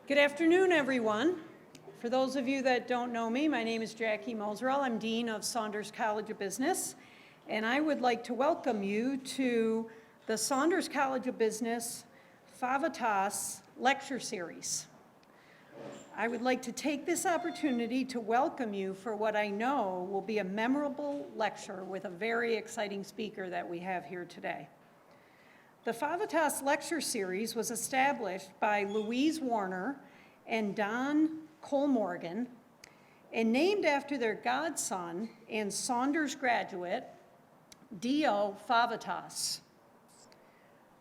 Good afternoon, everyone. For those of you that don't know me, my name is Jackie Moserall. I'm Dean of Saunders College of Business, and I would like to welcome you to the Saunders College of Business Favatas Lecture Series. I would like to take this opportunity to welcome you for what I know will be a memorable lecture with a very exciting speaker that we have here today. The Favatas Lecture Series was established by Louise Warner and Don Colmorgan and named after their godson and Saunders graduate, Dio Favatas,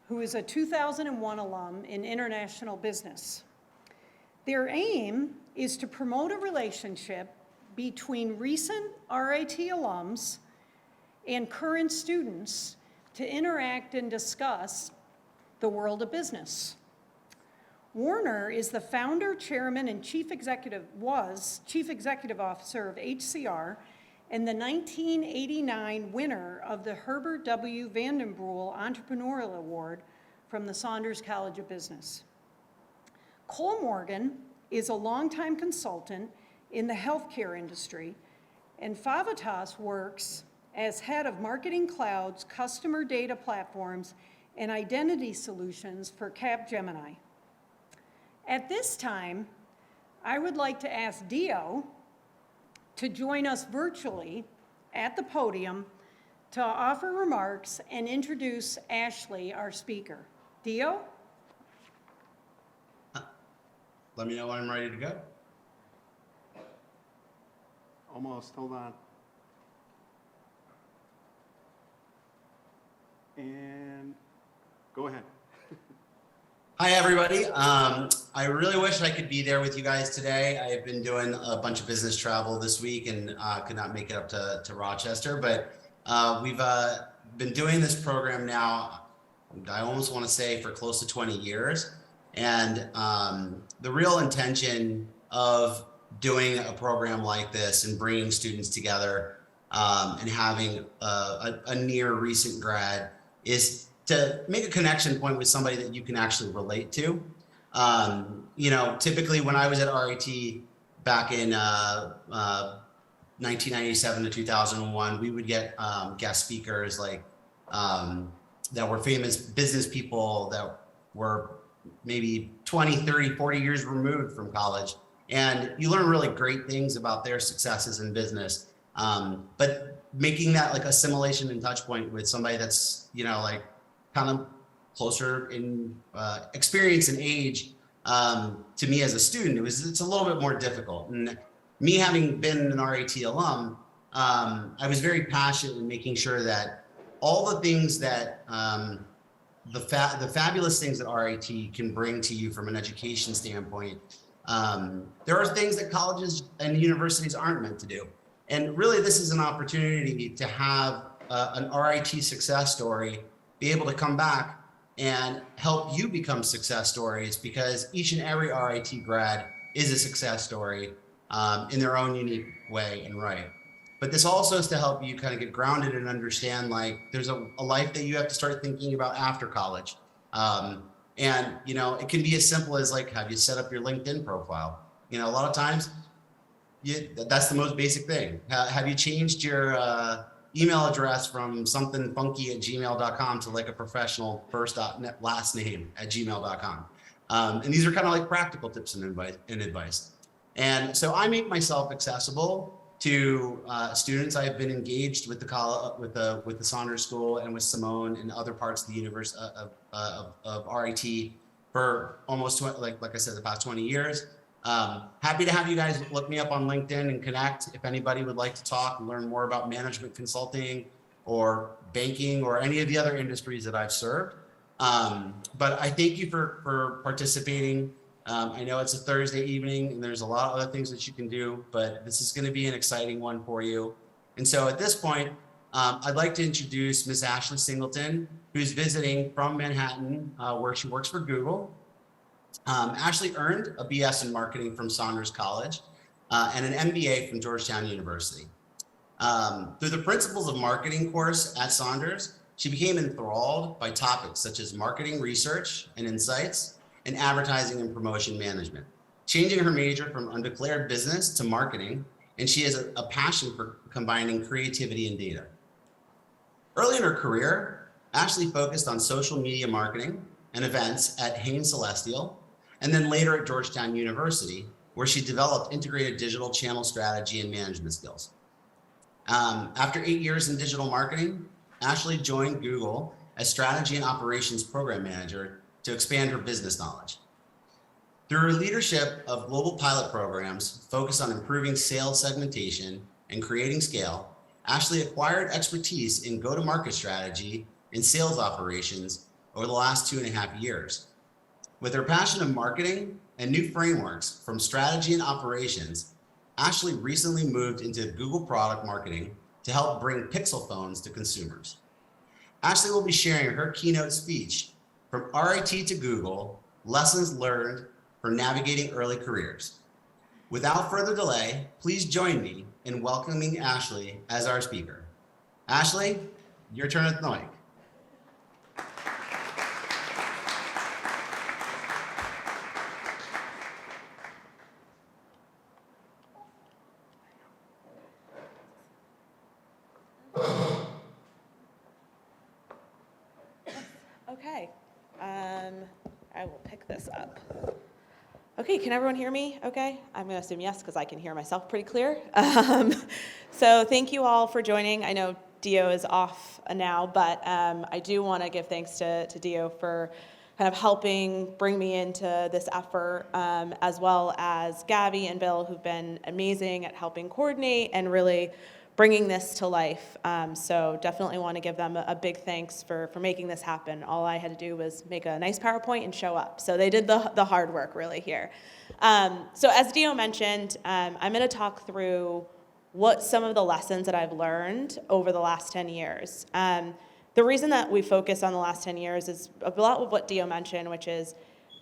who is a 2001 alum in international business. Their aim is to promote a relationship between recent RIT alums and current students to interact and discuss the world of business. Warner is the founder, chairman, and chief executive officer of HCR and the 1989 winner of the Herbert W. Vandenbrüel Entrepreneurial Award from the Saunders College of Business. Colmorgan is a longtime consultant in the healthcare industry, and Favatas works as head of marketing clouds, customer data platforms, and identity solutions for Capgemini. At this time, I would like to ask Dio to join us virtually at the podium to offer remarks and introduce Ashley, our speaker. Dio? Let me know when I'm ready to go. Almost, hold on. And go ahead. Hi, everybody. I really wish I could be there with you guys today. I've been doing a bunch of business travel this week and could not make it up to Rochester, but we've been doing this program now, I almost want to say for close to 20 years. And the real intention of doing a program like this and bringing students together and having a near recent grad is to make a connection point with somebody that you can actually relate to. You know, typically when I was at RIT back in 1997 to 2001, we would get guest speakers like that were famous business people that were maybe 20, 30, 40 years removed from college. And you learn really great things about their successes in business. But making that like assimilation and touch point with somebody that's, you know, like kind of closer in experience and age to me as a student, it's a little bit more difficult. And me having been an RIT alum, I was very passionate in making sure that all the things that the fabulous things that RIT can bring to you from an education standpoint, there are things that colleges and universities aren't meant to do. And really, this is an opportunity to have an RIT success story, be able to come back and help you become success stories, because each and every RIT grad is a success story in their own unique way and right. But this also is to help you kind of get grounded and understand, like, there's a life that you have to start thinking about after college. And, you know, it can be as simple as like, have you set up your LinkedIn profile? You know, a lot of times, that's the most basic thing. Have you changed your email address from something funky at gmail.com to like a professional last name at gmail.com? And these are kind of like practical tips and advice. And so I make myself accessible to students. I've been engaged with the Saunders School and with Simone and other parts of the universe of RIT for almost like I said, the past 20 years. Happy to have you guys look me up on LinkedIn and connect if anybody would like to talk and learn more about management consulting or banking or any of the other industries that I've served. But I thank you for participating. I know it's a Thursday evening and there's a lot of other things that you can do, but this is going to be an exciting one for you. And so at this point, I'd like to introduce Miss Ashley Singleton, who's visiting from Manhattan, where she works for Google. Ashley earned a BS in marketing from Saunders College and an MBA from Georgetown University. Through the Principles of Marketing course at Saunders, she became enthralled by topics such as marketing research and insights and advertising and promotion management. changing her major from undeclared business to marketing, and she has a passion for combining creativity and data. Early in her career, Ashley focused on social media marketing and events at Haines Celestial, and then later at Georgetown University, where she developed integrated digital channel strategy and management skills. After 8 years in digital marketing, Ashley joined Google as strategy and operations program manager to expand her business knowledge. Through her leadership of global pilot programs focused on improving sales segmentation and creating scale, Ashley acquired expertise in go-to-market strategy and sales operations over the last 2.5 years. With her passion of marketing and new frameworks from strategy and operations, Ashley recently moved into Google product marketing to help bring Pixel phones to consumers. Ashley will be sharing her keynote speech from RIT to Google, Lessons Learned for Navigating Early Careers. Without further delay, please join me in welcoming Ashley as our speaker. Ashley, your turn at the mic. Okay, I will pick this up. Okay, can everyone hear me okay? I'm going to assume yes, because I can hear myself pretty clear. So thank you all for joining. I know Dio is off now, but I do want to give thanks to Dio for kind of helping bring me into this effort, as well as Gabby and Bill, who've been amazing at helping coordinate and really bringing this to life. So definitely want to give them a big thanks for making this happen. All I had to do was make a nice PowerPoint and show up. So they did the hard work really here. So as Dio mentioned, I'm going to talk through what some of the lessons that I've learned over the last 10 years. The reason that we focus on the last 10 years is a lot of what Dio mentioned, which is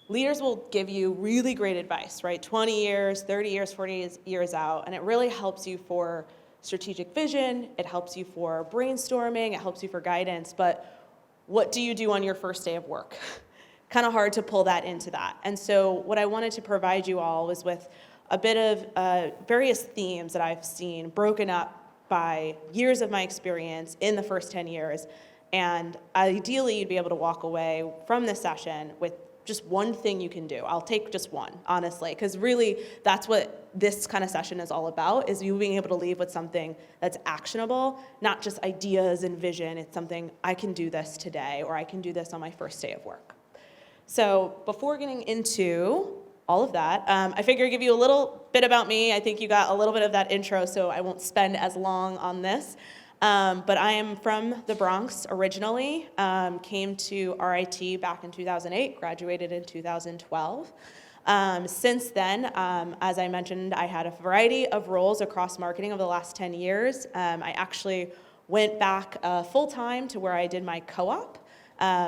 leaders will give you really great advice, right? 20 years, 30 years, 40 years out, and it really helps you for strategic vision, it helps you for brainstorming, it helps you for guidance, but what do you do on your first day of work? Kind of hard to pull that into that. And so what I wanted to provide you all was with a bit of various themes that I've seen broken up by years of my experience in the first 10 years. And ideally, you'd be able to walk away from this session with just one thing you can do. I'll take just one, honestly, because really that's what this kind of session is all about, is you being able to leave with something that's actionable, not just ideas and vision. It's something, I can do this today, or I can do this on my first day of work. So before getting into all of that, I figure I'd give you a little bit about me. I think you got a little bit of that intro, so I won't spend as long on this. But I am from the Bronx originally, came to RIT back in 2008, graduated in 2012. Since then, as I mentioned, I had a variety of roles across marketing over the last 10 years. I actually went back full-time to where I did my co-op.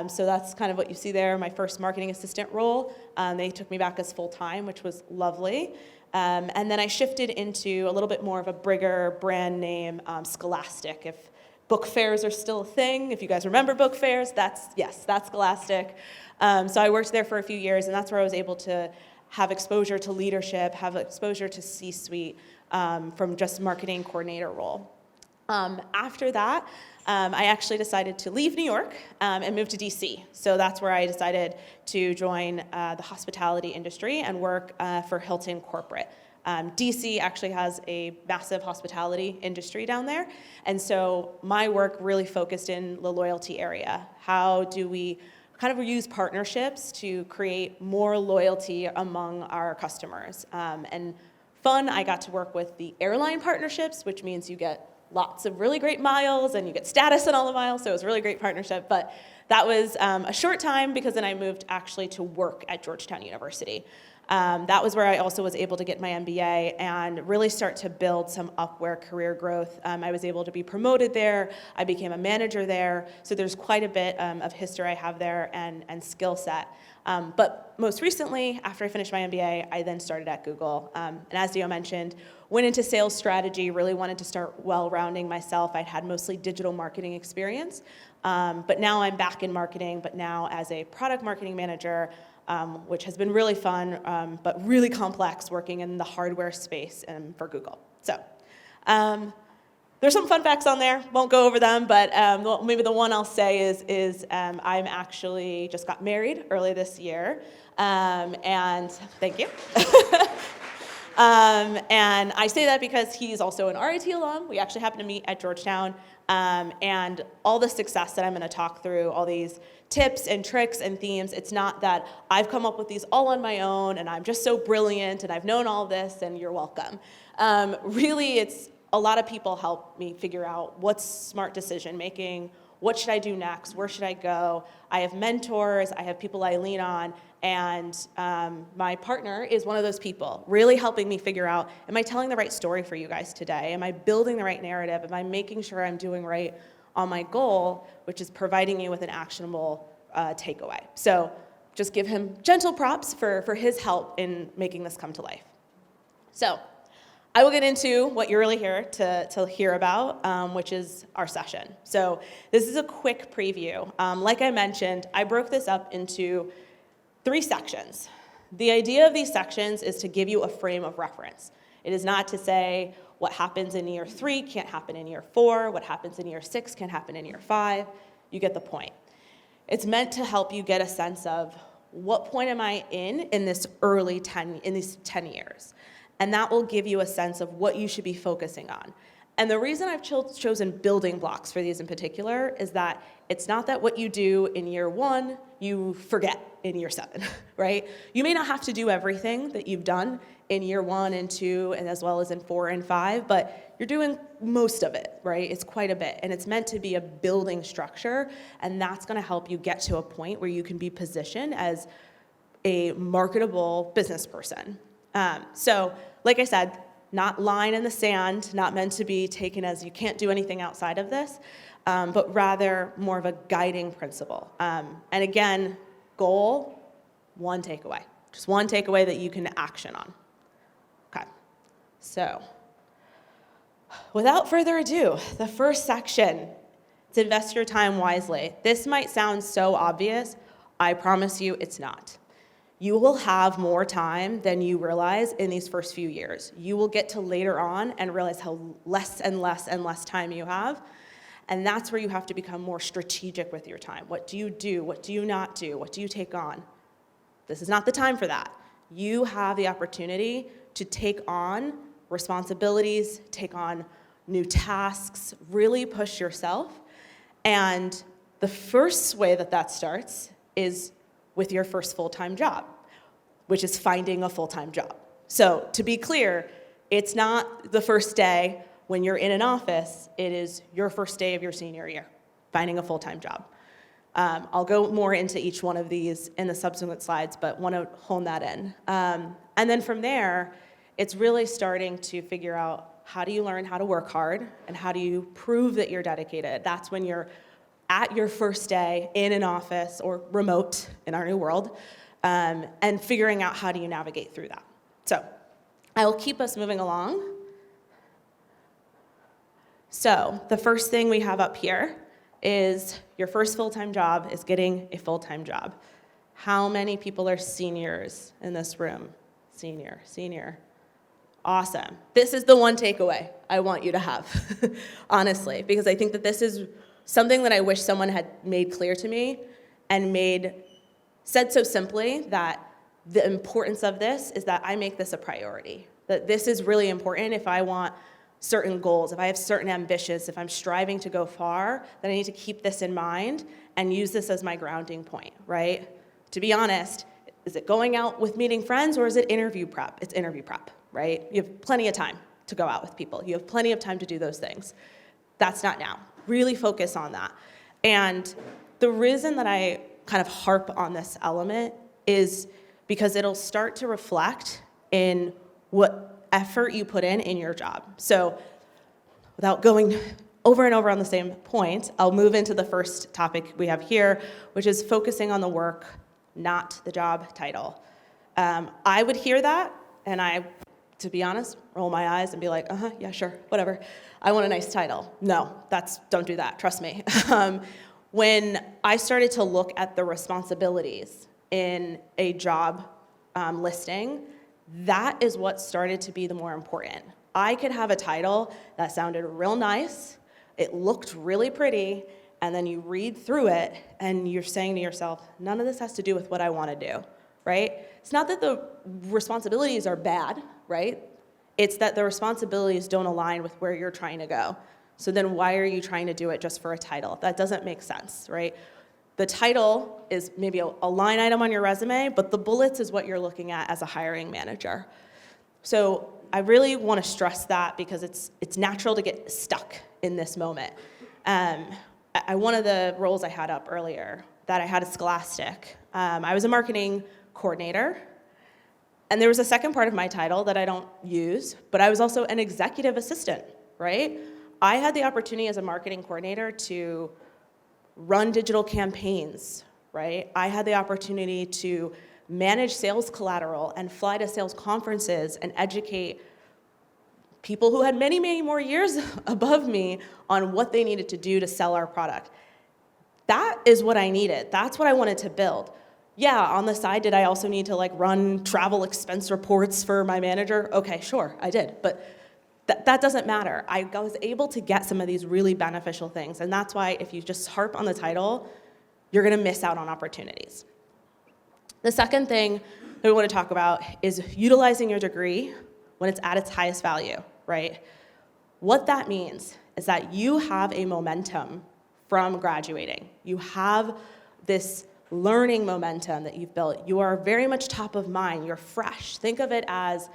So that's kind of what you see there, my first marketing assistant role. They took me back as full-time, which was lovely. And then I shifted into a little bit more of a bigger brand name, Scholastic. If book fairs are still a thing, if you guys remember book fairs, that's Scholastic. So I worked there for a few years, and that's where I was able to have exposure to leadership, have exposure to C-suite from just marketing coordinator role. After that, I actually decided to leave New York and move to DC. So that's where I decided to join the hospitality industry and work for Hilton Corporate. DC actually has a massive hospitality industry down there. And so my work really focused in the loyalty area. How do we kind of use partnerships to create more loyalty among our customers? And fun, I got to work with the airline partnerships, which means you get lots of really great miles and you get status in all the miles, so it was a really great partnership. But that was a short time, because then I moved actually to work at Georgetown University. That was where I also was able to get my MBA and really start to build some upward career growth. I was able to be promoted there. I became a manager there. So there's quite a bit of history I have there and skill set. But most recently, after I finished my MBA, I then started at Google. And as Dio mentioned, went into sales strategy, really wanted to start well-rounding myself. I'd had mostly digital marketing experience. But now I'm back in marketing, but now as a product marketing manager, which has been really fun, but really complex working in the hardware space and for Google. So there's some fun facts on there. Won't go over them, but maybe the one I'll say is I'm actually just got married early this year, and thank you. And I say that because he's also an RIT alum. We actually happened to meet at Georgetown, and all the success that I'm going to talk through, all these tips and tricks and themes, it's not that I've come up with these all on my own and I'm just so brilliant and I've known all this and you're welcome. Really, it's a lot of people help me figure out what's smart decision making, what should I do next, where should I go. I have mentors, I have people I lean on, and my partner is one of those people, really helping me figure out, am I telling the right story for you guys today? Am I building the right narrative? Am I making sure I'm doing right on my goal, which is providing you with an actionable takeaway? So just give him gentle props for his help in making this come to life. So I will get into what you're really here to hear about, which is our session. So this is a quick preview. Like I mentioned, I broke this up into 3 sections. The idea of these sections is to give you a frame of reference. It is not to say what happens in year 3 can't happen in year 4, what happens in year 6 can happen in year 5. You get the point. It's meant to help you get a sense of what point am I in this these 10 years. And that will give you a sense of what you should be focusing on. And the reason I've chosen building blocks for these in particular is that it's not that what you do in year 1, you forget in year 7, right? You may not have to do everything that you've done in year 1 and 2, and as well as in 4 and 5, but you're doing most of it, right? It's quite a bit, and it's meant to be a building structure, and that's gonna help you get to a point where you can be positioned as a marketable business person. So, like I said, not line in the sand, not meant to be taken as you can't do anything outside of this, but rather more of a guiding principle. And again, goal, one takeaway. Just one takeaway that you can action on. Okay, so without further ado, the first section, is invest your time wisely. This might sound so obvious. I promise you it's not. You will have more time than you realize in these first few years. You will get to later on and realize how less and less and less time you have. And that's where you have to become more strategic with your time. What do you do? What do you not do? What do you take on? This is not the time for that. You have the opportunity to take on responsibilities, take on new tasks, really push yourself. And the first way that starts is with your first full-time job, which is finding a full-time job. So to be clear, it's not the first day when you're in an office, it is your first day of your senior year, finding a full-time job. I'll go more into each one of these in the subsequent slides, but want to hone that in. And then from there, it's really starting to figure out how do you learn how to work hard and how do you prove that you're dedicated. That's when you're at your first day in an office or remote in our new world, and figuring out how do you navigate through that. So I will keep us moving along. So the first thing we have up here is your first full-time job is getting a full-time job. How many people are seniors in this room? Senior. Awesome. This is the one takeaway I want you to have, honestly, because I think that this is something that I wish someone had made clear to me and said so simply that the importance of this is that I make this a priority, that this is really important if I want certain goals, if I have certain ambitions, if I'm striving to go far, then I need to keep this in mind and use this as my grounding point, right? To be honest, is it going out with meeting friends or is it interview prep? It's interview prep, right? You have plenty of time to go out with people. You have plenty of time to do those things. That's not now. Really focus on that. And the reason that I kind of harp on this element is because it'll start to reflect in what effort you put in your job. So without going over and over on the same point, I'll move into the first topic we have here, which is focusing on the work, not the job title. I would hear that, and I, to be honest, roll my eyes and be like, yeah, sure, whatever. I want a nice title. No, don't do that, trust me. When I started to look at the responsibilities in a job listing, that is what started to be the more important. I could have a title that sounded real nice, it looked really pretty, and then you read through it and you're saying to yourself, none of this has to do with what I want to do, right? It's not that the responsibilities are bad, right? It's that the responsibilities don't align with where you're trying to go. So then why are you trying to do it just for a title? That doesn't make sense, right? The title is maybe a line item on your resume, but the bullets is what you're looking at as a hiring manager. So I really want to stress that because it's natural to get stuck in this moment. One of the roles I had up earlier that I had at Scholastic, I was a marketing coordinator, and there was a second part of my title that I don't use, but I was also an executive assistant, right? I had the opportunity as a marketing coordinator to run digital campaigns, right? I had the opportunity to manage sales collateral and fly to sales conferences and educate people who had many, many more years above me on what they needed to do to sell our product. That is what I needed. That's what I wanted to build. Yeah, on the side, did I also need to run travel expense reports for my manager? Okay, sure, I did, but that doesn't matter. I was able to get some of these really beneficial things, and that's why if you just harp on the title, you're gonna miss out on opportunities. The second thing that we want to talk about is utilizing your degree when it's at its highest value, right? What that means is that you have a momentum from graduating. You have this learning momentum that you've built. You are very much top of mind. You're fresh. Think of it as,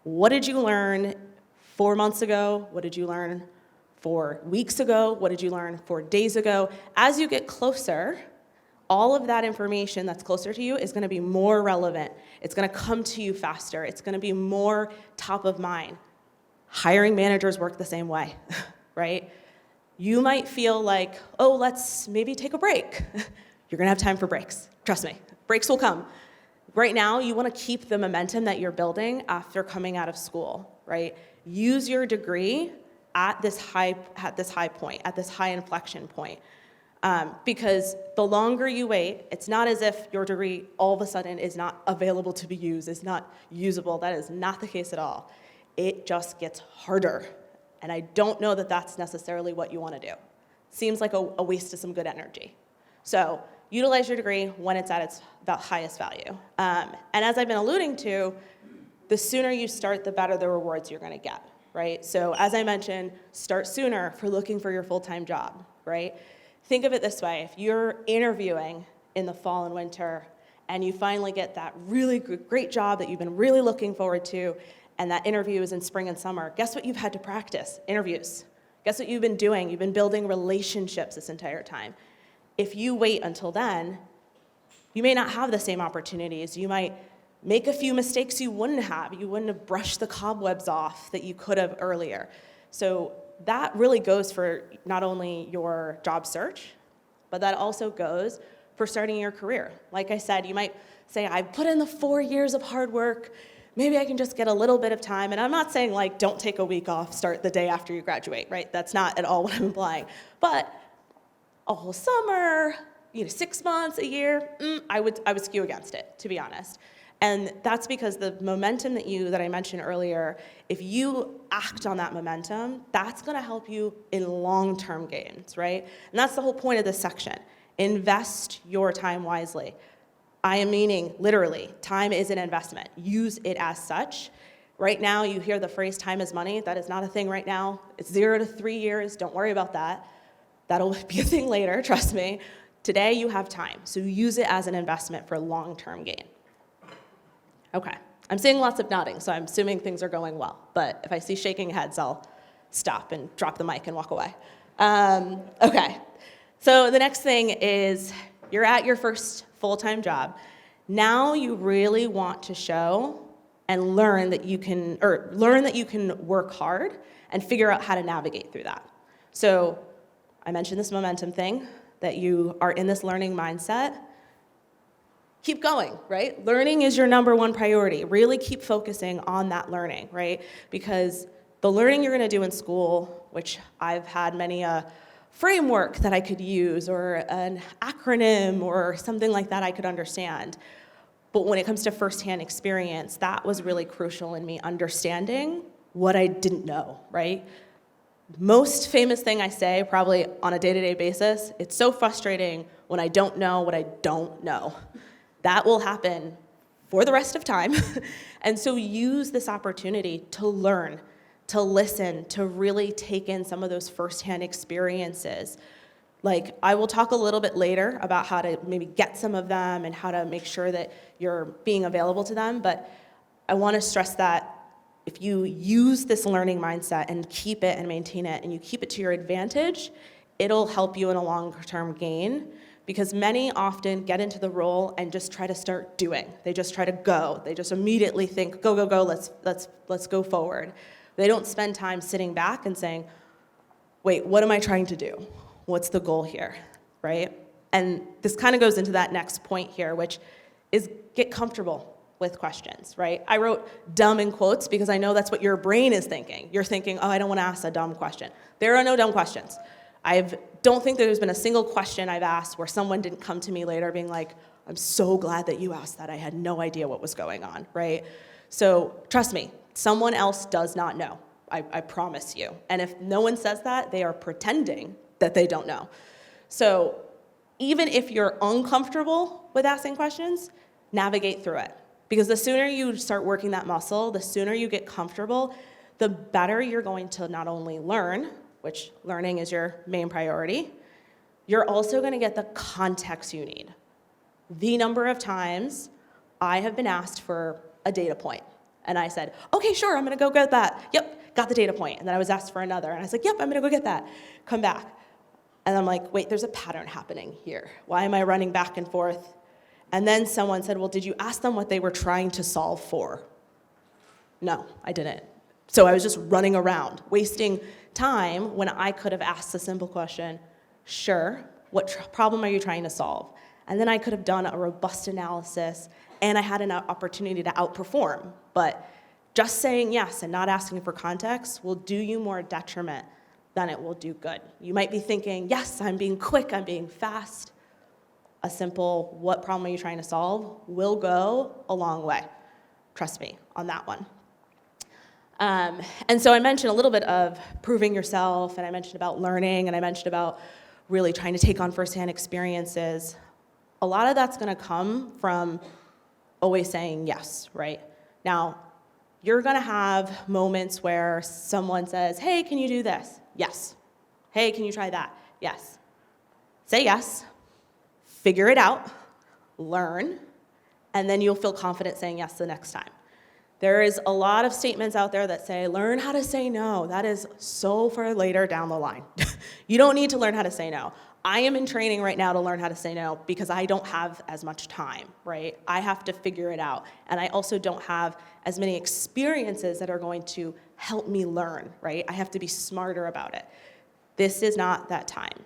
what did you learn 4 months ago? What did you learn 4 weeks ago? What did you learn 4 days ago? As you get closer, all of that information that's closer to you is going to be more relevant. It's going to come to you faster. It's going to be more top of mind. Hiring managers work the same way, right? You might feel like, oh, let's maybe take a break. You're going to have time for breaks. Trust me, breaks will come. Right now, you want to keep the momentum that you're building after coming out of school, right? Use your degree at this high point, at this high inflection point. Because the longer you wait, it's not as if your degree all of a sudden is not available to be used, is not usable. That is not the case at all. It just gets harder. And I don't know that that's necessarily what you want to do. Seems like a waste of some good energy. So utilize your degree when it's at its highest value. And as I've been alluding to, the sooner you start, the better the rewards you're going to get, right? So as I mentioned, start sooner for looking for your full-time job, right? Think of it this way. If you're interviewing in the fall and winter and you finally get that really great job that you've been really looking forward to, and that interview is in spring and summer, guess what you've had to practice? Interviews. Guess what you've been doing? You've been building relationships this entire time. If you wait until then, you may not have the same opportunities. You might make a few mistakes you wouldn't have. You wouldn't have brushed the cobwebs off that you could have earlier. So that really goes for not only your job search, but that also goes for starting your career. Like I said, you might say, I've put in the 4 years of hard work, maybe I can just get a little bit of time. And I'm not saying don't take a week off, start the day after you graduate, right? That's not at all what I'm implying. But a whole summer, 6 months, a year, I would skew against it, to be honest. And that's because the momentum that I mentioned earlier, if you act on that momentum, that's going to help you in long-term gains, right? And that's the whole point of this section. Invest your time wisely. I am meaning literally, time is an investment. Use it as such. Right now, you hear the phrase time is money. That is not a thing right now. It's 0 to 3 years. Don't worry about that. That'll be a thing later, trust me. Today, you have time, so use it as an investment for long-term gain. Okay, I'm seeing lots of nodding, so I'm assuming things are going well. But if I see shaking heads, I'll stop and drop the mic and walk away. Okay, so the next thing is you're at your first full-time job. Now you really want to show and learn that you can work hard and figure out how to navigate through that. So I mentioned this momentum thing, that you are in this learning mindset. Keep going, right? Learning is your number one priority. Really keep focusing on that learning, right? Because the learning you're going to do in school, which I've had many framework that I could use or an acronym or something like that I could understand. But when it comes to firsthand experience, that was really crucial in me understanding what I didn't know, right? Most famous thing I say, probably on a day-to-day basis, it's so frustrating when I don't know what I don't know. That will happen for the rest of time. And so use this opportunity to learn, to listen, to really take in some of those firsthand experiences. Like, I will talk a little bit later about how to maybe get some of them and how to make sure that you're being available to them, but I want to stress that if you use this learning mindset and keep it and maintain it, and you keep it to your advantage, it'll help you in a longer-term gain, because many often get into the role and just try to start doing. They just try to go. They just immediately think, go, go, go, let's go forward. They don't spend time sitting back and saying, wait, what am I trying to do? What's the goal here, right? And this kind of goes into that next point here, which is get comfortable with questions, right? I wrote dumb in quotes because I know that's what your brain is thinking. You're thinking, oh, I don't want to ask a dumb question. There are no dumb questions. I don't think there's been a single question I've asked where someone didn't come to me later being like, I'm so glad that you asked that. I had no idea what was going on, right? So trust me, someone else does not know. I promise you. And if no one says that, they are pretending that they don't know. So even if you're uncomfortable with asking questions, navigate through it. Because the sooner you start working that muscle, the sooner you get comfortable, the better you're going to not only learn, which learning is your main priority, you're also going to get the context you need. The number of times I have been asked for a data point, and I said, okay, sure, I'm going to go get that. Yep, got the data point. And then I was asked for another, and I was like, yep, I'm going to go get that. Come back. And I'm like, wait, there's a pattern happening here. Why am I running back and forth? And then someone said, well, did you ask them what they were trying to solve for? No, I didn't. So I was just running around, wasting time when I could have asked a simple question, sure, what problem are you trying to solve? And then I could have done a robust analysis, and I had an opportunity to outperform. But just saying yes and not asking for context will do you more detriment than it will do good. You might be thinking, yes, I'm being quick, I'm being fast. A simple, what problem are you trying to solve, will go a long way. Trust me on that one. And so I mentioned a little bit of proving yourself, and I mentioned about learning, and I mentioned about really trying to take on firsthand experiences. A lot of that's going to come from always saying yes, right? Now, you're going to have moments where someone says, hey, can you do this? Yes. Hey, can you try that? Yes. Say yes. Figure it out. Learn. And then you'll feel confident saying yes the next time. There is a lot of statements out there that say, learn how to say no. That is so far later down the line. You don't need to learn how to say no. I am in training right now to learn how to say no because I don't have as much time, right? I have to figure it out. And I also don't have as many experiences that are going to help me learn, right? I have to be smarter about it. This is not that time.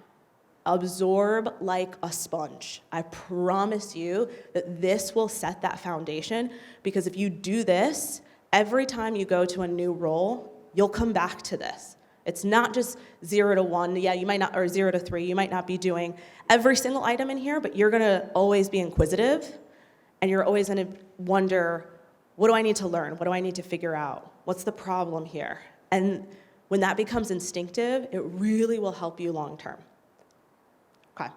Absorb like a sponge. I promise you that this will set that foundation, because if you do this, every time you go to a new role, you'll come back to this. It's not just 0 to 1, yeah, you might not, or 0 to 3, you might not be doing every single item in here, but you're gonna always be inquisitive, and you're always gonna wonder, what do I need to learn? What do I need to figure out? What's the problem here? And when that becomes instinctive, it really will help you long term. Okay.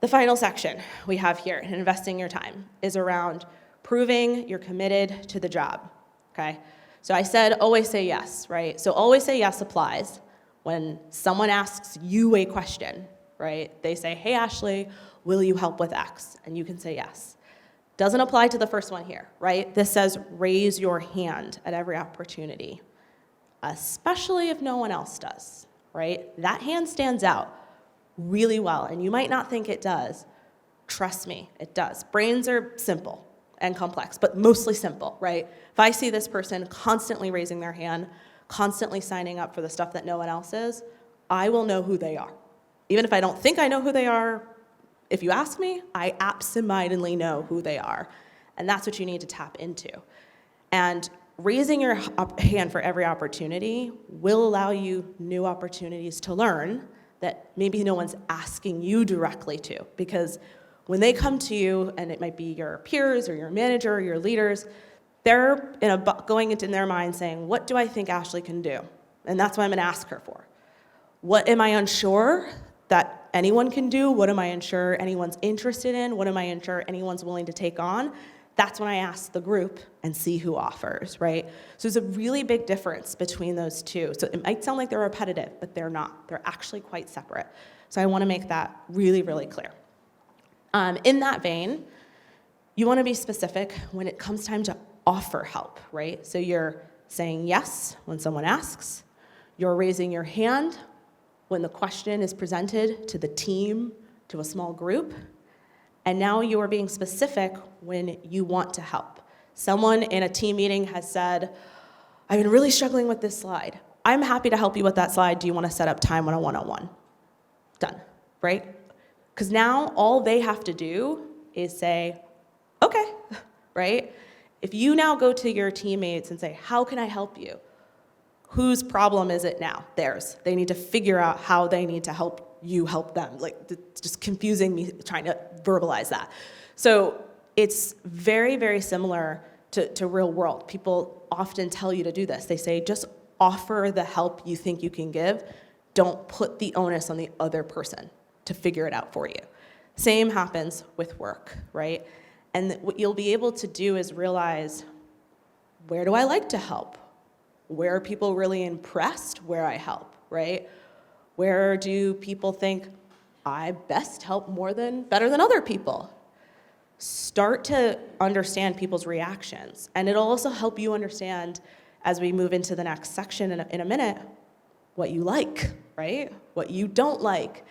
The final section we have here in investing your time is around proving you're committed to the job, okay? So I said always say yes, right? So always say yes applies when someone asks you a question, right? They say, hey, Ashley, will you help with X? And you can say yes. Doesn't apply to the first one here, right? This says raise your hand at every opportunity, especially if no one else does, right? That hand stands out really well, and you might not think it does. Trust me, it does. Brains are simple and complex, but mostly simple, right? If I see this person constantly raising their hand, constantly signing up for the stuff that no one else is, I will know who they are. Even if I don't think I know who they are, if you ask me, I absentmindedly know who they are. And that's what you need to tap into. And raising your hand for every opportunity will allow you new opportunities to learn that maybe no one's asking you directly to. Because when they come to you, and it might be your peers or your manager or your leaders, they're going into their mind saying, what do I think Ashley can do? And that's what I'm going to ask her for. What am I unsure that anyone can do? What am I unsure anyone's interested in? What am I unsure anyone's willing to take on? That's when I ask the group and see who offers, right? So there's a really big difference between those two. So it might sound like they're repetitive, but they're not. They're actually quite separate. So I want to make that really, really clear. In that vein, you want to be specific when it comes time to offer help, right? So you're saying yes when someone asks. You're raising your hand when the question is presented to the team, to a small group. And now you are being specific when you want to help. Someone in a team meeting has said, I've been really struggling with this slide. I'm happy to help you with that slide. Do you want to set up time on a one-on-one? Done, right? Because now all they have to do is say, okay, right? If you now go to your teammates and say, how can I help you? Whose problem is it now? Theirs. They need to figure out how they need to help you help them. Like, it's just confusing me trying to verbalize that. So it's very, very similar to real world. People often tell you to do this. They say, just offer the help you think you can give. Don't put the onus on the other person to figure it out for you. Same happens with work, right? And what you'll be able to do is realize, where do I like to help? Where are people really impressed where I help, right? Where do people think I best help better than other people? Start to understand people's reactions. And it'll also help you understand, as we move into the next section in a minute, what you like, right? What you don't like.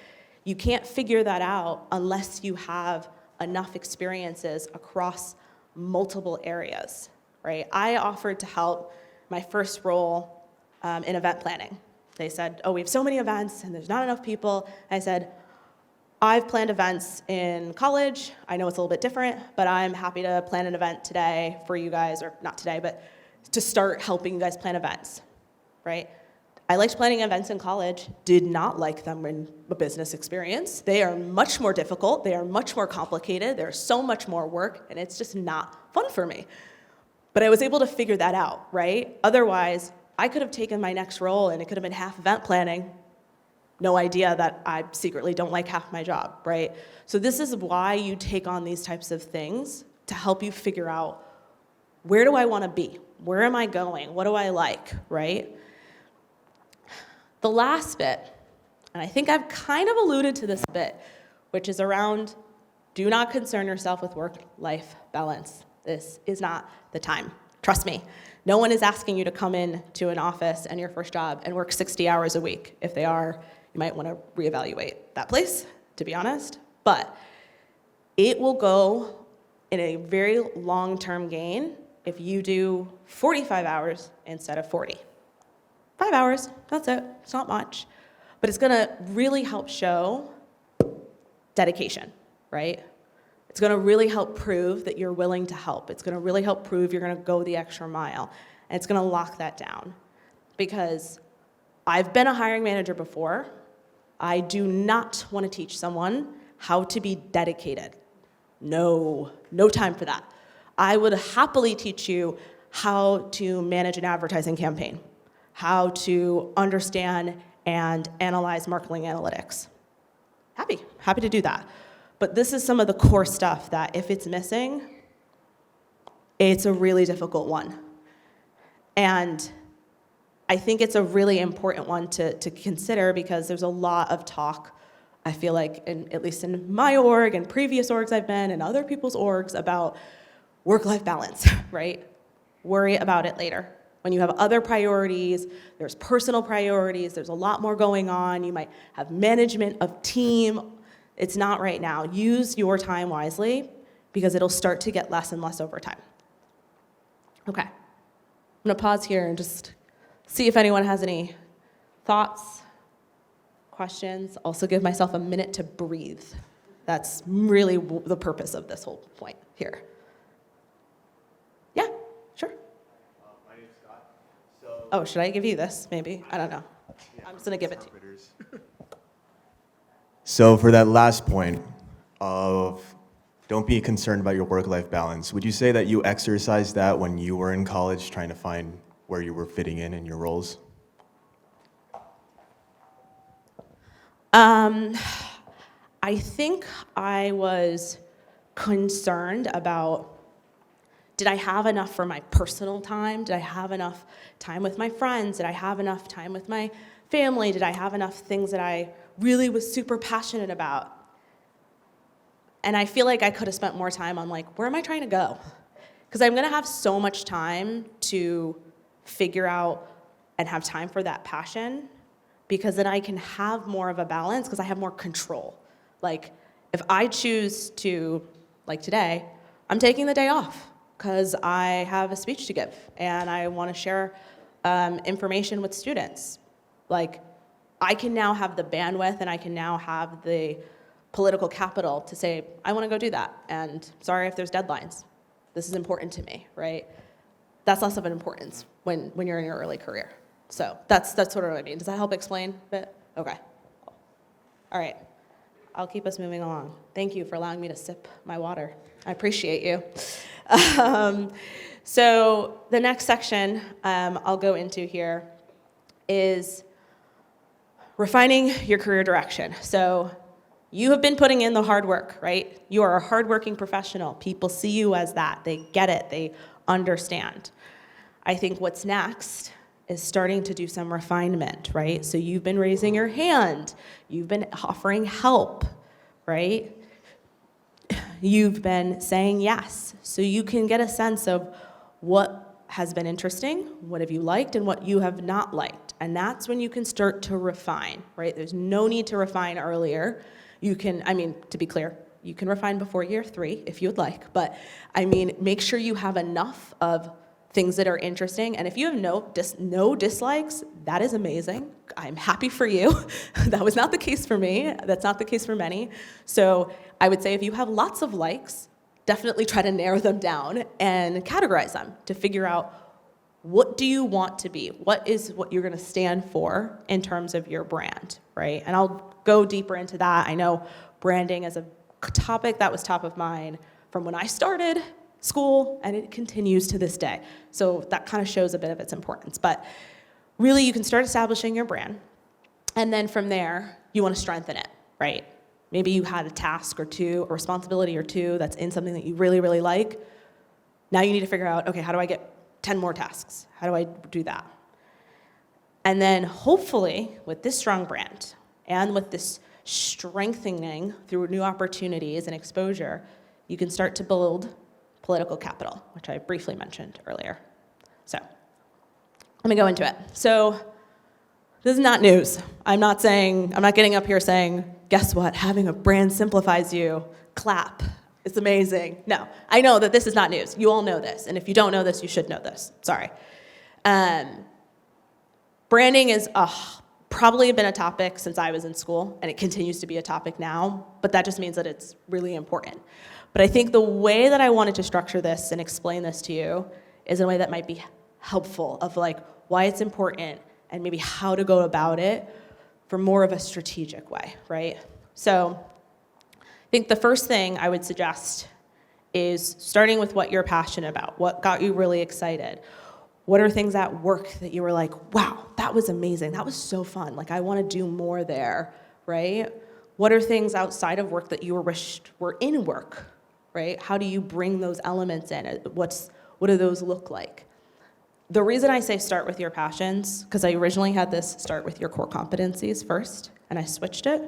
You can't figure that out unless you have enough experiences across multiple areas, right? I offered to help my first role in event planning. They said, oh, we have so many events and there's not enough people. I said, I've planned events in college. I know it's a little bit different, but I'm happy to plan an event today for you guys, or not today, but to start helping you guys plan events, right? I liked planning events in college, did not like them in a business experience. They are much more difficult, they are much more complicated, there's so much more work, and it's just not fun for me. But I was able to figure that out, right? Otherwise, I could have taken my next role and it could have been half event planning, no idea that I secretly don't like half my job, right? So this is why you take on these types of things, to help you figure out, where do I want to be? Where am I going? What do I like, right? The last bit, and I think I've kind of alluded to this bit, which is around, do not concern yourself with work-life balance. This is not the time. Trust me. No one is asking you to come in to an office and your first job and work 60 hours a week. If they are, you might want to reevaluate that place, to be honest. But it will go in a very long-term gain if you do 45 hours instead of 40. 5 hours, that's it. It's not much. But it's going to really help show dedication, right? It's going to really help prove that you're willing to help. It's going to really help prove you're going to go the extra mile. And it's going to lock that down. Because I've been a hiring manager before. I do not want to teach someone how to be dedicated. No time for that. I would happily teach you how to manage an advertising campaign, how to understand and analyze marketing analytics. Happy to do that. But this is some of the core stuff that if it's missing, it's a really difficult one. And I think it's a really important one to consider, because there's a lot of talk, I feel like, at least in my org and previous orgs I've been and other people's orgs, about work-life balance, right? Worry about it later. When you have other priorities, there's personal priorities, there's a lot more going on, you might have management of team. It's not right now. Use your time wisely, because it'll start to get less and less over time. Okay, I'm gonna pause here and just see if anyone has any thoughts, questions. Also give myself a minute to breathe. That's really the purpose of this whole point here. Yeah, sure. My name Oh, should I give you this, maybe? I don't know. I'm just going to give it to you. Carpenters. So for that last point of don't be concerned about your work-life balance, would you say that you exercised that when you were in college trying to find where you were fitting in your roles? I think I was concerned about, did I have enough for my personal time? Did I have enough time with my friends? Did I have enough time with my family? Did I have enough things that I really was super passionate about? And I feel like I could have spent more time on, like, where am I trying to go? Because I'm gonna have so much time to figure out and have time for that passion, because then I can have more of a balance because I have more control. Like, if I choose to, like today, I'm taking the day off because I have a speech to give and I want to share information with students. Like, I can now have the bandwidth and I can now have the political capital to say, I want to go do that. And sorry if there's deadlines. This is important to me, right? That's less of an importance when you're in your early career. So that's sort of what I mean. Does that help explain a bit? Okay. Cool. All right. I'll keep us moving along. Thank you for allowing me to sip my water. I appreciate you. So the next section I'll go into here is refining your career direction. So you have been putting in the hard work, right? You are a hardworking professional. People see you as that. They get it. They understand. I think what's next is starting to do some refinement, right? So you've been raising your hand. You've been offering help, right? You've been saying yes. So you can get a sense of what has been interesting, what have you liked, and what you have not liked. And that's when you can start to refine, right? There's no need to refine earlier. You can, to be clear, you can refine before year 3 if you'd like, but make sure you have enough of things that are interesting. And if you have no dislikes, that is amazing. I'm happy for you. That was not the case for me. That's not the case for many. So I would say if you have lots of likes, definitely try to narrow them down and categorize them to figure out, what do you want to be? What is what you're going to stand for in terms of your brand, right? And I'll go deeper into that. I know branding is a topic that was top of mind from when I started school, and it continues to this day. So that kind of shows a bit of its importance. But really, you can start establishing your brand, and then from there, you want to strengthen it, right? Maybe you had a task or two, a responsibility or two that's in something that you really, really like. Now you need to figure out, okay, how do I get 10 more tasks? How do I do that? And then hopefully, with this strong brand and with this strengthening through new opportunities and exposure, you can start to build political capital, which I briefly mentioned earlier. So let me go into it. So this is not news. I'm not getting up here saying, guess what, having a brand simplifies you, clap, it's amazing. No, I know that this is not news. You all know this, and if you don't know this, you should know this. Sorry. Branding is probably been a topic since I was in school, and it continues to be a topic now, but that just means that it's really important. But I think the way that I wanted to structure this and explain this to you is in a way that might be helpful of like why it's important and maybe how to go about it for more of a strategic way, right? So I think the first thing I would suggest is starting with what you're passionate about, what got you really excited. What are things at work that you were like, wow, that was amazing, that was so fun, like I want to do more there, right? What are things outside of work that you wished were in work, right? How do you bring those elements in? What do those look like? The reason I say start with your passions, because I originally had this start with your core competencies first, and I switched it.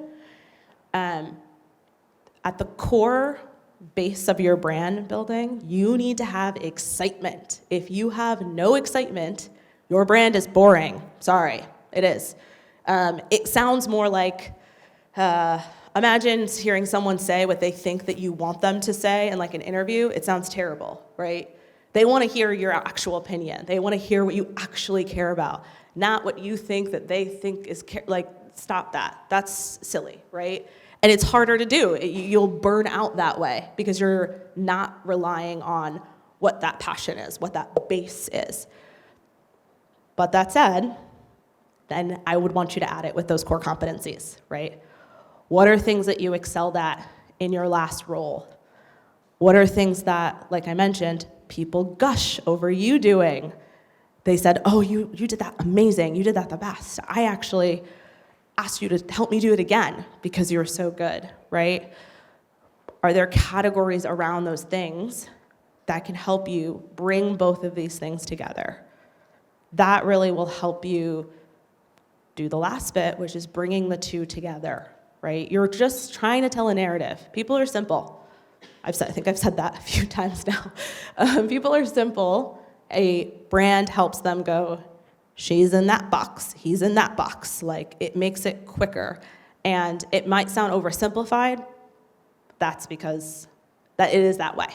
At the core base of your brand building, you need to have excitement. If you have no excitement, your brand is boring. Sorry, it is. It sounds more like, imagine hearing someone say what they think that you want them to say in like an interview. It sounds terrible, right? They want to hear your actual opinion. They want to hear what you actually care about, not what you think that they think is, stop that. That's silly, right? And it's harder to do. You'll burn out that way because you're not relying on what that passion is, what that base is. But that said, then I would want you to add it with those core competencies, right? What are things that you excelled at in your last role? What are things that, like I mentioned, people gush over you doing? They said, oh, you did that amazing. You did that the best. I actually asked you to help me do it again because you were so good, right? Are there categories around those things that can help you bring both of these things together? That really will help you do the last bit, which is bringing the two together, right? You're just trying to tell a narrative. People are simple. I think I've said that a few times now. People are simple. A brand helps them go, she's in that box, he's in that box. Like, it makes it quicker. And it might sound oversimplified. That's because it is that way.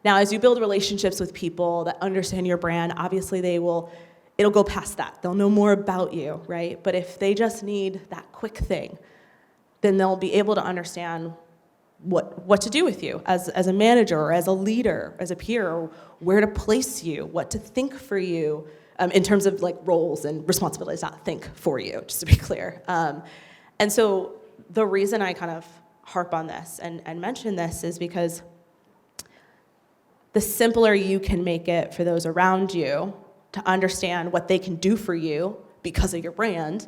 Now, as you build relationships with people that understand your brand, obviously it'll go past that. They'll know more about you, right? But if they just need that quick thing, then they'll be able to understand what to do with you as a manager, or as a leader, as a peer, or where to place you, what to think for you, in terms of like roles and responsibilities, not think for you, just to be clear. And so the reason I kind of harp on this and mention this is because the simpler you can make it for those around you to understand what they can do for you because of your brand,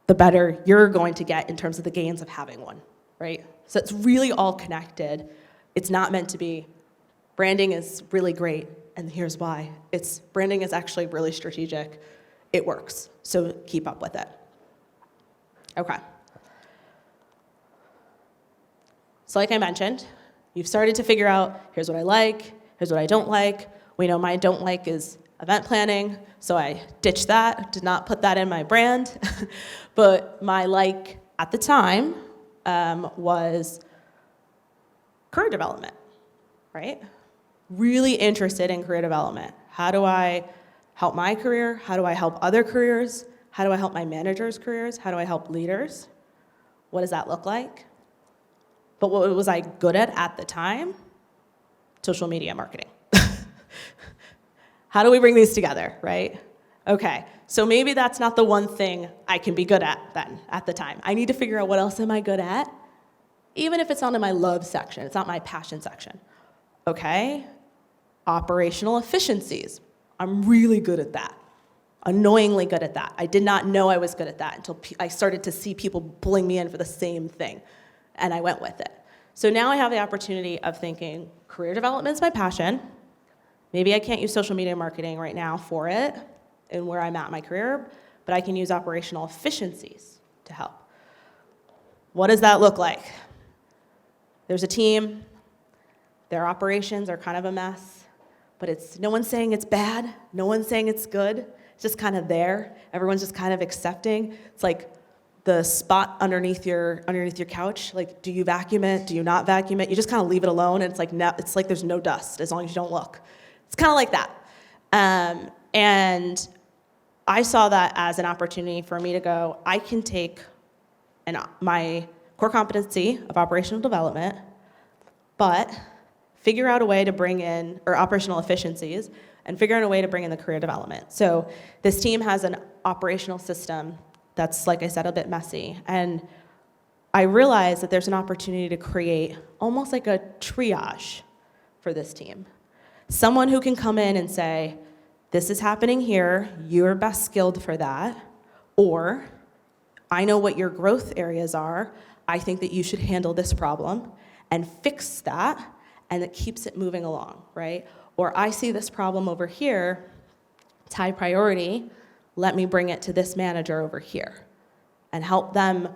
the better you're going to get in terms of the gains of having one, right? So it's really all connected. It's not meant to be, branding is really great, and here's why. Branding is actually really strategic. It works, so keep up with it. Okay. So like I mentioned, you've started to figure out, here's what I like, here's what I don't like. We know my don't like is event planning, so I ditched that, did not put that in my brand. But my like at the time was career development, right? Really interested in career development. How do I help my career? How do I help other careers? How do I help my managers' careers? How do I help leaders? What does that look like? But what was I good at the time? Social media marketing. How do we bring these together, right? Okay, so maybe that's not the one thing I can be good at then, at the time. I need to figure out what else am I good at, even if it's not in my love section, it's not my passion section. Okay, operational efficiencies. I'm really good at that. Annoyingly good at that. I did not know I was good at that until I started to see people pulling me in for the same thing, and I went with it. So now I have the opportunity of thinking, career development is my passion. Maybe I can't use social media marketing right now for it and where I'm at in my career, but I can use operational efficiencies to help. What does that look like? There's a team. Their operations are kind of a mess, but no one's saying it's bad. No one's saying it's good. It's just kind of there. Everyone's just kind of accepting. It's like the spot underneath your couch. Like, do you vacuum it? Do you not vacuum it? You just kind of leave it alone, and it's like there's no dust as long as you don't look. It's kind of like that. And I saw that as an opportunity for me to go, I can take my core competency of operational development, but figure out a way to bring in, or operational efficiencies, and figure out a way to bring in the career development. So this team has an operational system that's, like I said, a bit messy. And I realized that there's an opportunity to create almost like a triage for this team. Someone who can come in and say, this is happening here, you're best skilled for that, or I know what your growth areas are, I think that you should handle this problem and fix that, and it keeps it moving along, right? Or I see this problem over here, it's high priority, let me bring it to this manager over here and help them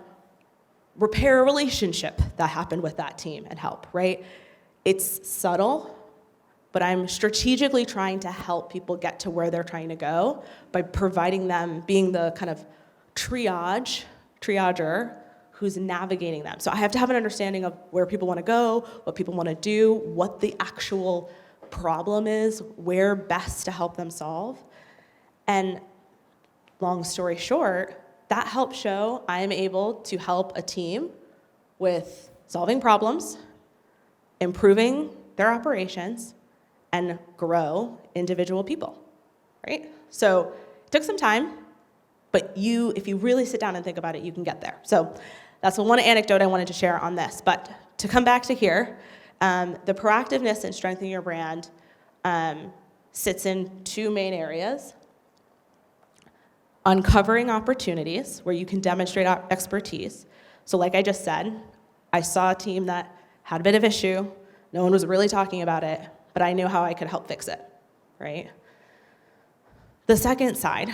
repair a relationship that happened with that team and help, right? It's subtle, but I'm strategically trying to help people get to where they're trying to go by providing them, being the kind of triager who's navigating them. So I have to have an understanding of where people want to go, what people want to do, what the actual problem is, where best to help them solve. And long story short, that helps show I am able to help a team with solving problems, improving their operations, and grow individual people. right? So it took some time, but if you really sit down and think about it, you can get there. So that's the one anecdote I wanted to share on this. But to come back to here, the proactiveness and strengthening your brand sits in two main areas. Uncovering opportunities where you can demonstrate expertise. So like I just said, I saw a team that had a bit of issue. No one was really talking about it, but I knew how I could help fix it, right? The second side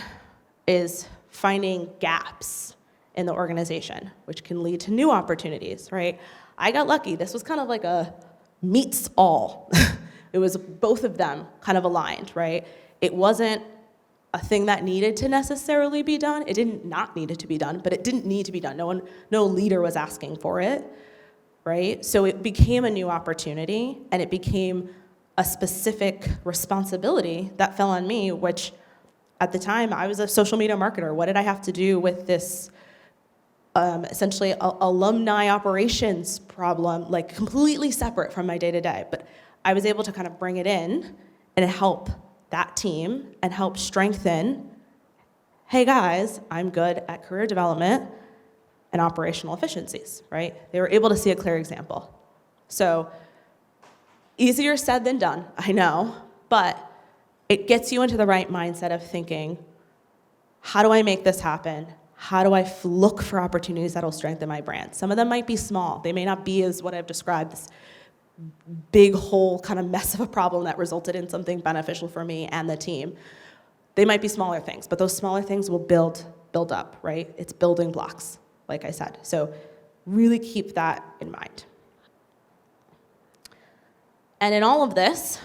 is finding gaps in the organization, which can lead to new opportunities, right? I got lucky. This was kind of like a meets all. It was both of them kind of aligned, right? It wasn't a thing that needed to necessarily be done. It didn't not need it to be done, but it didn't need to be done. No leader was asking for it, right? So it became a new opportunity, and it became a specific responsibility that fell on me, which at the time I was a social media marketer. What did I have to do with this essentially alumni operations problem, like completely separate from my day-to-day? But I was able to kind of bring it in and help that team and help strengthen, hey guys, I'm good at career development and operational efficiencies, right? They were able to see a clear example. So easier said than done, I know, but it gets you into the right mindset of thinking, how do I make this happen? How do I look for opportunities that will strengthen my brand? Some of them might be small. They may not be as what I've described, this big whole kind of mess of a problem that resulted in something beneficial for me and the team. They might be smaller things, but those smaller things will build up, right? It's building blocks, like I said. So really keep that in mind. And in all of this,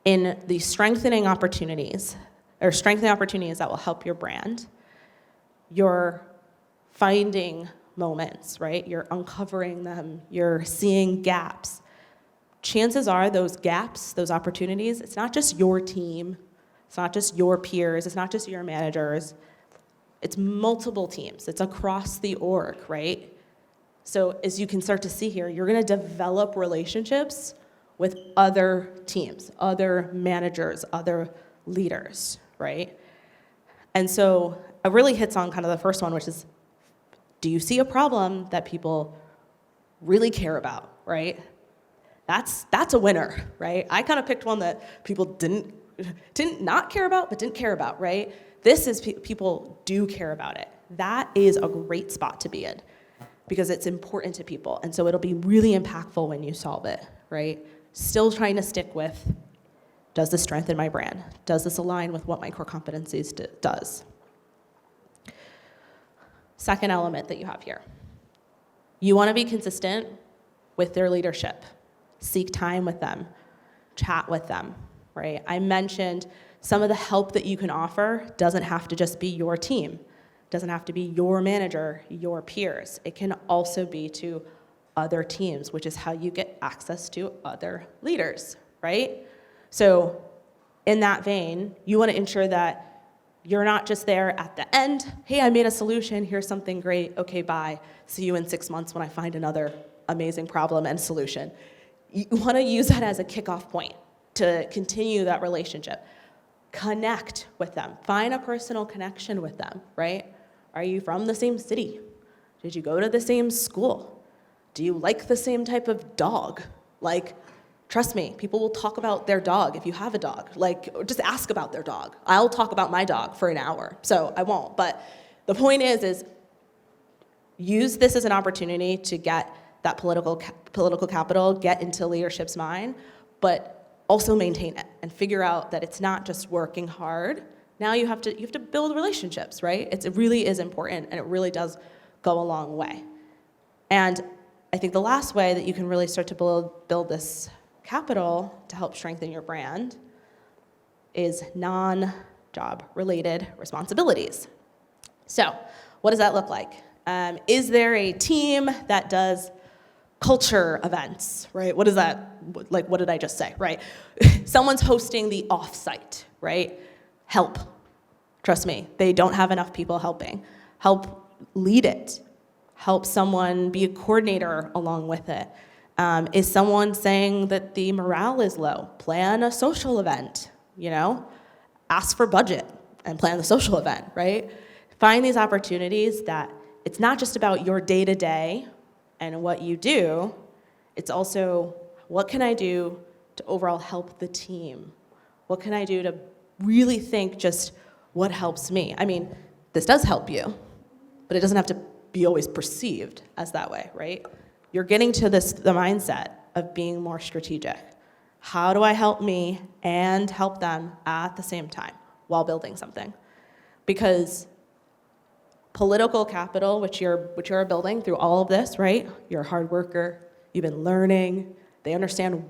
in the strengthening opportunities that will help your brand, you're finding moments, right? You're uncovering them, you're seeing gaps. Chances are those gaps, those opportunities, it's not just your team, it's not just your peers, it's not just your managers, it's multiple teams, it's across the org, right? So as you can start to see here, you're gonna develop relationships with other teams, other managers, other leaders, right? And so it really hits on kind of the first one, which is, do you see a problem that people really care about, right? That's a winner, right? I kind of picked one that people didn't not care about, but didn't care about, right? This is people do care about it. That is a great spot to be in because it's important to people. And so it'll be really impactful when you solve it, right? Still trying to stick with, does this strengthen my brand? Does this align with what my core competencies does? Second element that you have here. You want to be consistent with their leadership. Seek time with them. Chat with them, right? I mentioned some of the help that you can offer doesn't have to just be your team. Doesn't have to be your manager, your peers. It can also be to other teams, which is how you get access to other leaders, right? So in that vein, you want to ensure that you're not just there at the end, hey, I made a solution, here's something great, okay, bye. See you in 6 months when I find another amazing problem and solution. You want to use that as a kickoff point to continue that relationship. Connect with them. Find a personal connection with them, right? Are you from the same city? Did you go to the same school? Do you like the same type of dog? Like, trust me, people will talk about their dog if you have a dog. Like, just ask about their dog. I'll talk about my dog for an hour, so I won't. But the point is use this as an opportunity to get that political capital, get into leadership's mind, but also maintain it and figure out that it's not just working hard. Now you have to build relationships, right? It really is important, and it really does go a long way. And I think the last way that you can really start to build this capital to help strengthen your brand is non-job related responsibilities. So what does that look like? Is there a team that does culture events, right? What is that, like, what did I just say, right? Someone's hosting the offsite, right? Help. Trust me, they don't have enough people helping. Help lead it. Help someone be a coordinator along with it. Is someone saying that the morale is low? Plan a social event, ask for budget and plan the social event, right? Find these opportunities that it's not just about your day-to-day and what you do, it's also what can I do to overall help the team? What can I do to really think just what helps me? I mean, this does help you, but it doesn't have to be always perceived as that way, right? You're getting to the mindset of being more strategic. How do I help me and help them at the same time while building something? Because political capital, which you're building through all of this, right? You're a hard worker, you've been learning, they understand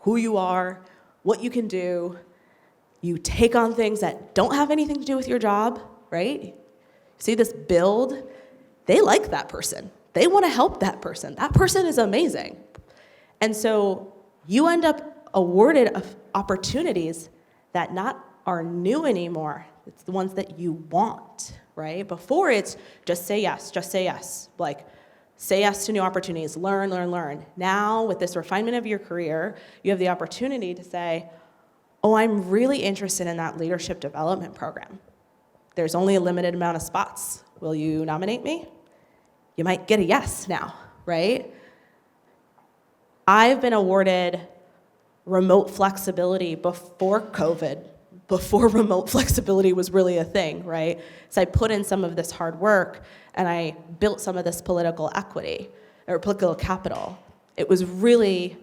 who you are, what you can do. You take on things that don't have anything to do with your job, right? See this build, they like that person. They want to help that person. That person is amazing. And so you end up awarded opportunities that not are new anymore. It's the ones that you want, right? Before it's just say yes, just say yes. Like, say yes to new opportunities, learn, learn, learn. Now, with this refinement of your career, you have the opportunity to say, oh, I'm really interested in that leadership development program. There's only a limited amount of spots. Will you nominate me? You might get a yes now, right? I've been awarded remote flexibility before COVID, before remote flexibility was really a thing, right? So I put in some of this hard work and I built some of this political equity or political capital. It was really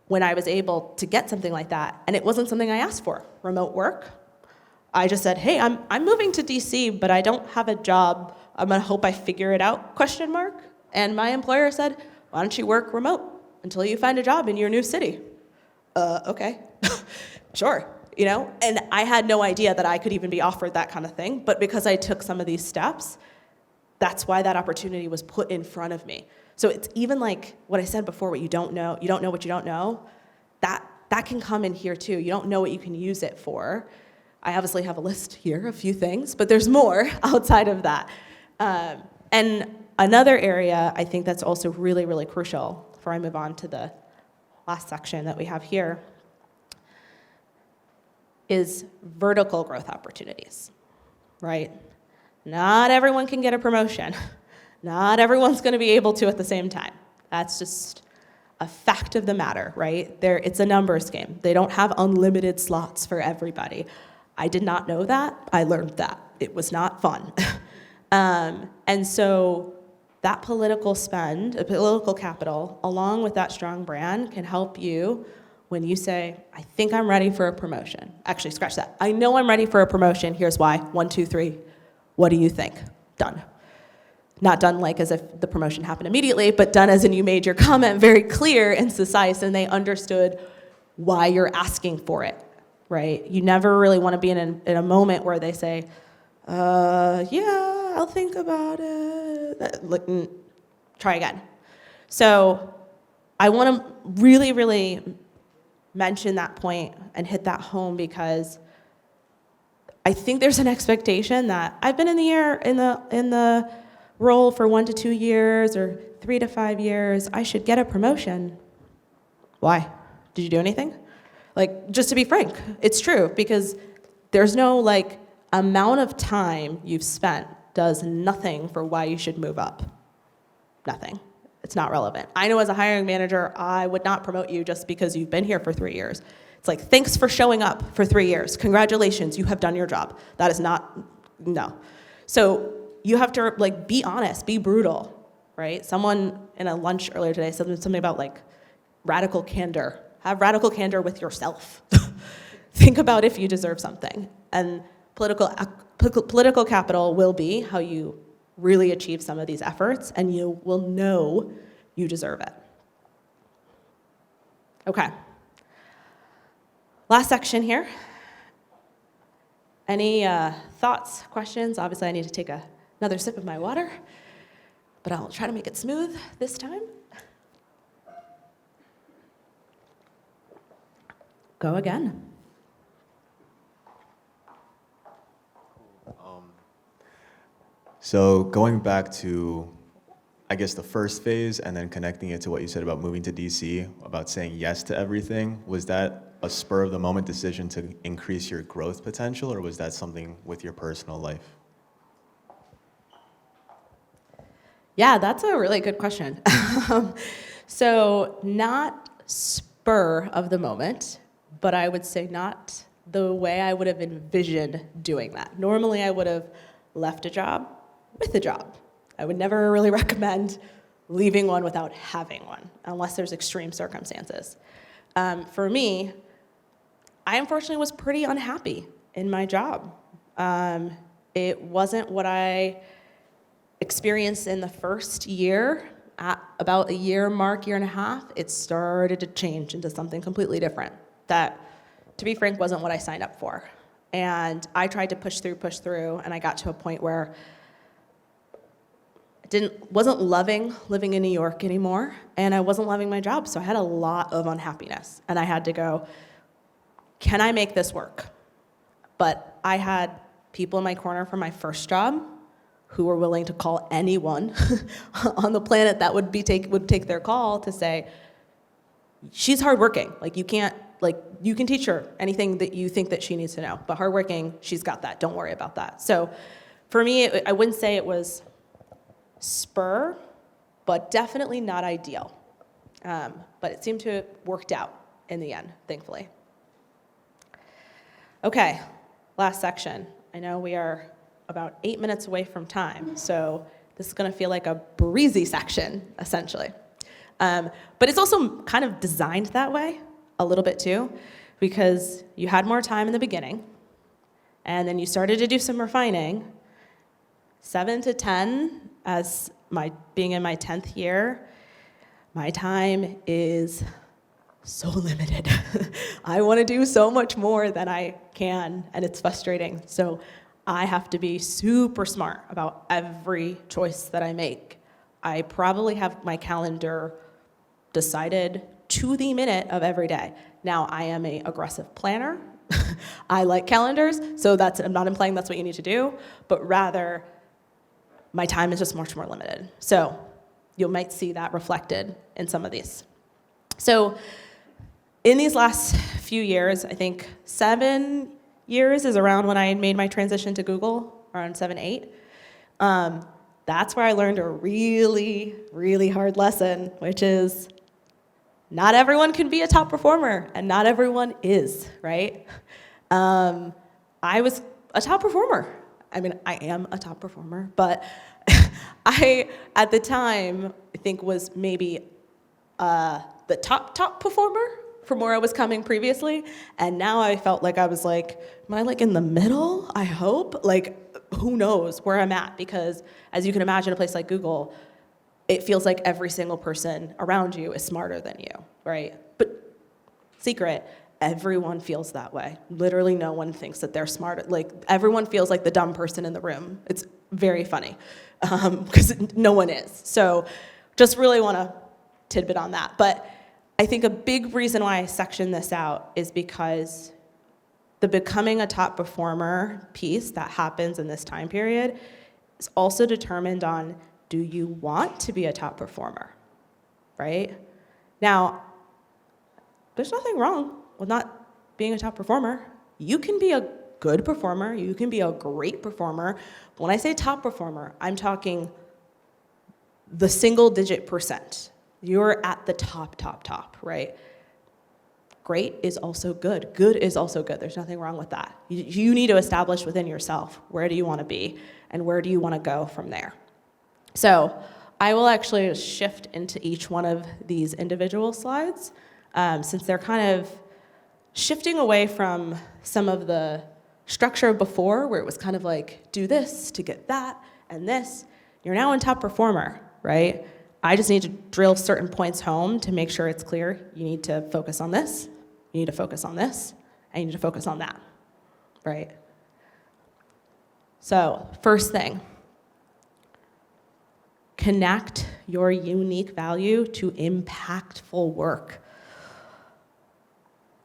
when I was able to get something like that, and it wasn't something I asked for, remote work. I just said, hey, I'm moving to DC, but I don't have a job. I'm gonna hope I figure it out, ? And my employer said, why don't you work remote until you find a job in your new city? Okay, sure, you know? And I had no idea that I could even be offered that kind of thing, but because I took some of these steps, that's why that opportunity was put in front of me. So it's even like what I said before, what you don't know what you don't know, that can come in here too. You don't know what you can use it for. I obviously have a list here, a few things, but there's more outside of that. And another area I think that's also really, really crucial before I move on to the last section that we have here is vertical growth opportunities, right? Not everyone can get a promotion. Not everyone's going to be able to at the same time. That's just a fact of the matter, right? It's a numbers game. They don't have unlimited slots for everybody. I did not know that. I learned that. It was not fun. And so that political spend, political capital, along with that strong brand can help you when you say, I think I'm ready for a promotion. Actually, scratch that. I know I'm ready for a promotion. Here's why. 1, 2, 3. What do you think? Done. Not done like as if the promotion happened immediately, but done as in you made your comment very clear and concise and they understood why you're asking for it, right? You never really want to be in a moment where they say, yeah, I'll think about it. Try again. So I want to really, really mention that point and hit that home because I think there's an expectation that I've been in the role for 1 to 2 years or 3 to 5 years. I should get a promotion. Why? Did you do anything? Like, just to be frank, it's true because there's no amount of time you've spent does nothing for why you should move up. Nothing. It's not relevant. I know as a hiring manager, I would not promote you just because you've been here for 3 years. It's like, thanks for showing up for 3 years. Congratulations, you have done your job. That is not, no. So you have to be honest, be brutal, right? Someone in a lunch earlier today said something about radical candor. Have radical candor with yourself. Think about if you deserve something. And political capital will be how you really achieve some of these efforts, and you will know you deserve it. Okay. Last section here. Any thoughts, questions? Obviously, I need to take another sip of my water, but I'll try to make it smooth this time. Go again. So going back to, I guess, the first phase and then connecting it to what you said about moving to DC, about saying yes to everything, was that a spur of the moment decision to increase your growth potential, or was that something with your personal life? Yeah, that's a really good question. So not spur of the moment, but I would say not the way I would have envisioned doing that. Normally, I would have left a job with a job. I would never really recommend leaving one without having one, unless there's extreme circumstances. For me, I unfortunately was pretty unhappy in my job. It wasn't what I experienced in the first year. At about a year mark, year and a half, it started to change into something completely different that, to be frank, wasn't what I signed up for. And I tried to push through, and I got to a point where I wasn't loving living in New York anymore, and I wasn't loving my job, so I had a lot of unhappiness. And I had to go, can I make this work? But I had people in my corner from my first job who were willing to call anyone on the planet that would take their call to say, she's hardworking. Like, you can teach her anything that you think that she needs to know, but hardworking, she's got that. Don't worry about that. So for me, I wouldn't say it was spur, but definitely not ideal. But it seemed to have worked out in the end, thankfully. Okay, last section. I know we are about 8 minutes away from time, so this is going to feel like a breezy section, essentially. But it's also kind of designed that way, a little bit too, because you had more time in the beginning, and then you started to do some refining. 7 to 10, as being in my 10th year, my time is so limited. I want to do so much more than I can, and it's frustrating. So I have to be super smart about every choice that I make. I probably have my calendar decided to the minute of every day. Now, I am an aggressive planner. I like calendars, so I'm not implying that's what you need to do, but rather my time is just much more limited. So you might see that reflected in some of these. So in these last few years, I think 7 years is around when I made my transition to Google, around 7, 8. That's where I learned a really, really hard lesson, which is not everyone can be a top performer, and not everyone is, right? I was a top performer. I mean, I am a top performer, but I, at the time, I think was maybe the top performer from where I was coming previously, and now I felt like I was like, am I like in the middle? I hope. Like, who knows where I'm at? Because as you can imagine, a place like Google, it feels like every single person around you is smarter than you, right? But secret, everyone feels that way. Literally no one thinks that they're smart. Like, everyone feels like the dumb person in the room. It's very funny, because no one is. So just really want to tidbit on that. But I think a big reason why I section this out is because the becoming a top performer piece that happens in this time period is also determined on, do you want to be a top performer, right? Now, there's nothing wrong with not being a top performer. You can be a good performer, you can be a great performer. But when I say top performer, I'm talking the single-digit percent. You're at the top, right? Great is also good. Good is also good. There's nothing wrong with that. You need to establish within yourself, where do you want to be and where do you want to go from there? So I will actually shift into each one of these individual slides, since they're kind of shifting away from some of the structure of before, where it was kind of like, do this to get that and this. You're now in top performer, right? I just need to drill certain points home to make sure it's clear. You need to focus on this, you need to focus on this, and you need to focus on that, right? So, first thing, connect your unique value to impactful work.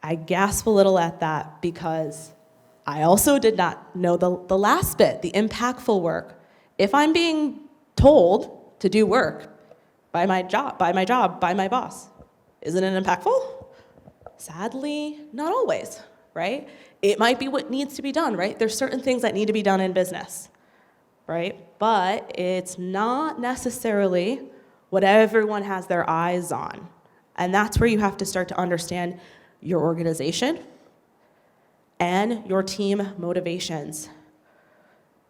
I gasp a little at that because I also did not know the last bit, the impactful work. If I'm being told to do work by my boss, isn't it impactful? Sadly, not always, right? It might be what needs to be done, right? There's certain things that need to be done in business, right? But it's not necessarily what everyone has their eyes on. And that's where you have to start to understand your organization and your team motivations.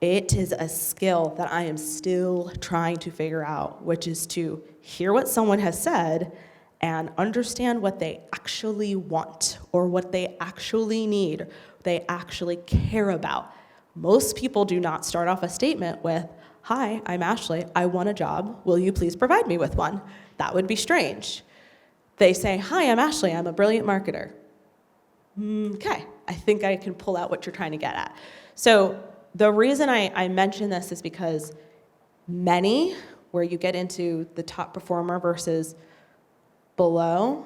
It is a skill that I am still trying to figure out, which is to hear what someone has said and understand what they actually want or what they actually need, they actually care about. Most people do not start off a statement with, "Hi, I'm Ashley. I want a job. Will you please provide me with one?" That would be strange. They say, "Hi, I'm Ashley. I'm a brilliant marketer." Okay, I think I can pull out what you're trying to get at. So the reason I mention this is because many, where you get into the top performer versus below,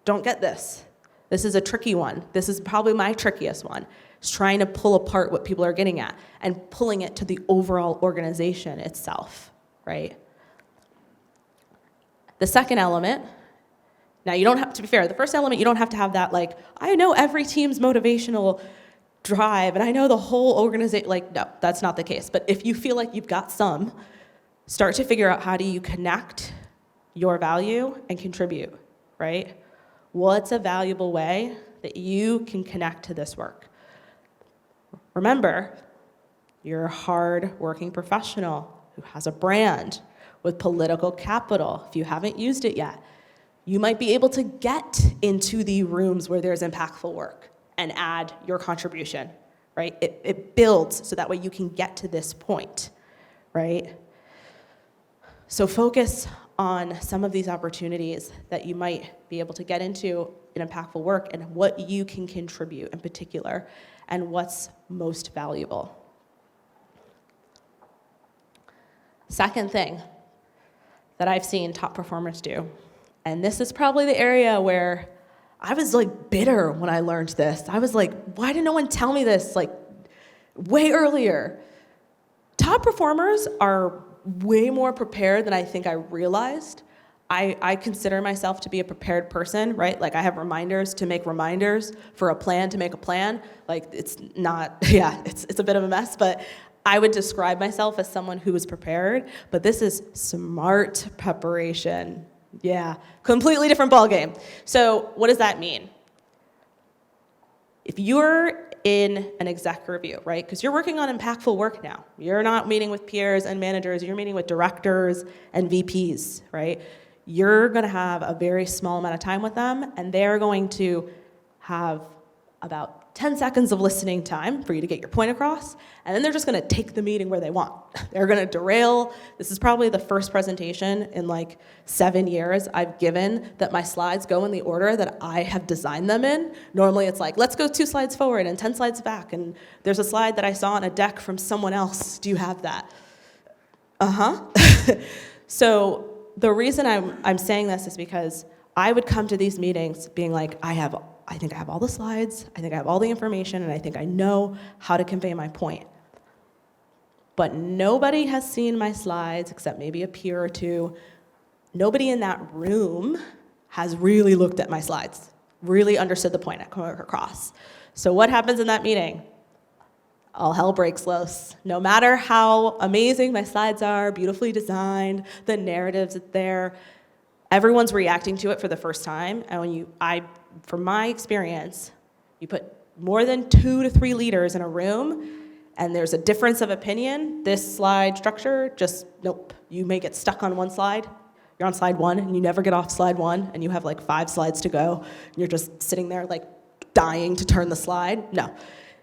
don't get this. This is a tricky one. This is probably my trickiest one. It's trying to pull apart what people are getting at and pulling it to the overall organization itself, right? The second element, now you don't have to be fair, the first element, you don't have to have that like, I know every team's motivational drive and I know the whole organization, like, no, that's not the case. But if you feel like you've got some, start to figure out how do you connect your value and contribute, right? What's a valuable way that you can connect to this work? Remember, you're a hard-working professional who has a brand with political capital. If you haven't used it yet, you might be able to get into the rooms where there's impactful work and add your contribution, right? It builds so that way you can get to this point, right? So focus on some of these opportunities that you might be able to get into in impactful work and what you can contribute in particular and what's most valuable. Second thing that I've seen top performers do, and this is probably the area where I was like bitter when I learned this. I was like, why did no one tell me this like way earlier? Top performers are way more prepared than I think I realized. I consider myself to be a prepared person, right? Like I have reminders to make reminders for a plan to make a plan. Like it's not, yeah, it's a bit of a mess, but I would describe myself as someone who is prepared, but this is smart preparation. Yeah, completely different ballgame. So what does that mean? If you're in an exec review, right? Because you're working on impactful work now. You're not meeting with peers and managers, you're meeting with directors and VPs, right? You're gonna have a very small amount of time with them, and they're going to have about 10 seconds of listening time for you to get your point across, and then they're just gonna take the meeting where they want. They're gonna derail. This is probably the first presentation in like 7 years I've given that my slides go in the order that I have designed them in. Normally it's like, let's go 2 slides forward and 10 slides back, and there's a slide that I saw on a deck from someone else. Do you have that? So the reason I'm saying this is because I would come to these meetings being like, I think I have all the slides, I think I have all the information, and I think I know how to convey my point. But nobody has seen my slides except maybe a peer or two. Nobody in that room has really looked at my slides, really understood the point I come across. So what happens in that meeting? All hell breaks loose. No matter how amazing my slides are, beautifully designed, the narrative's there, everyone's reacting to it for the first time. And from my experience, you put more than 2 to 3 leaders in a room and there's a difference of opinion, this slide structure, just nope. You may get stuck on one slide. You're on slide 1 and you never get off slide 1 and you have like 5 slides to go. And you're just sitting there like dying to turn the slide. No.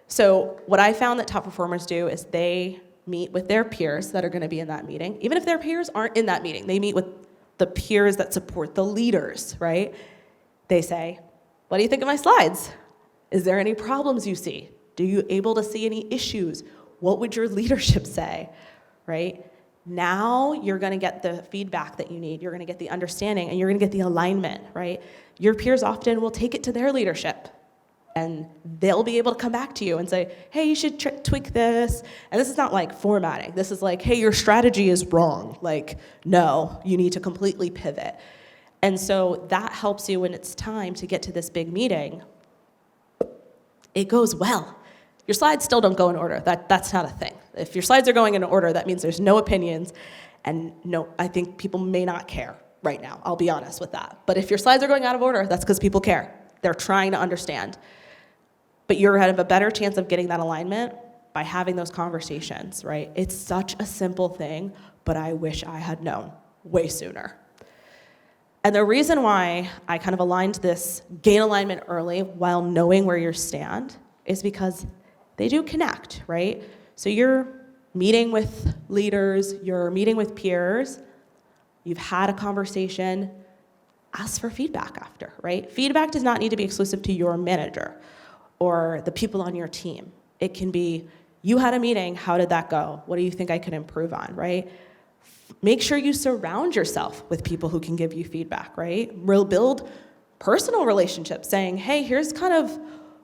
So what I found that top performers do is they meet with their peers that are gonna be in that meeting. Even if their peers aren't in that meeting, they meet with the peers that support the leaders, right? They say, what do you think of my slides? Is there any problems you see? Do you able to see any issues? What would your leadership say, right? Now you're gonna get the feedback that you need. You're gonna get the understanding and you're gonna get the alignment, right? Your peers often will take it to their leadership and they'll be able to come back to you and say, hey, you should tweak this. And this is not like formatting. This is like, hey, your strategy is wrong. Like, no, you need to completely pivot. And so that helps you when it's time to get to this big meeting. It goes well. Your slides still don't go in order. That's not a thing. If your slides are going in order, that means there's no opinions, and no, I think people may not care right now. I'll be honest with that. But if your slides are going out of order, that's because people care. They're trying to understand. But you're have a better chance of getting that alignment by having those conversations, right? It's such a simple thing, but I wish I had known way sooner. And the reason why I kind of aligned this gain alignment early while knowing where you stand is because they do connect, right? So you're meeting with leaders, you're meeting with peers, you've had a conversation, ask for feedback after, right? Feedback does not need to be exclusive to your manager or the people on your team. It can be, you had a meeting, how did that go? What do you think I could improve on, right? Make sure you surround yourself with people who can give you feedback, right? Build personal relationships, saying, hey, here's kind of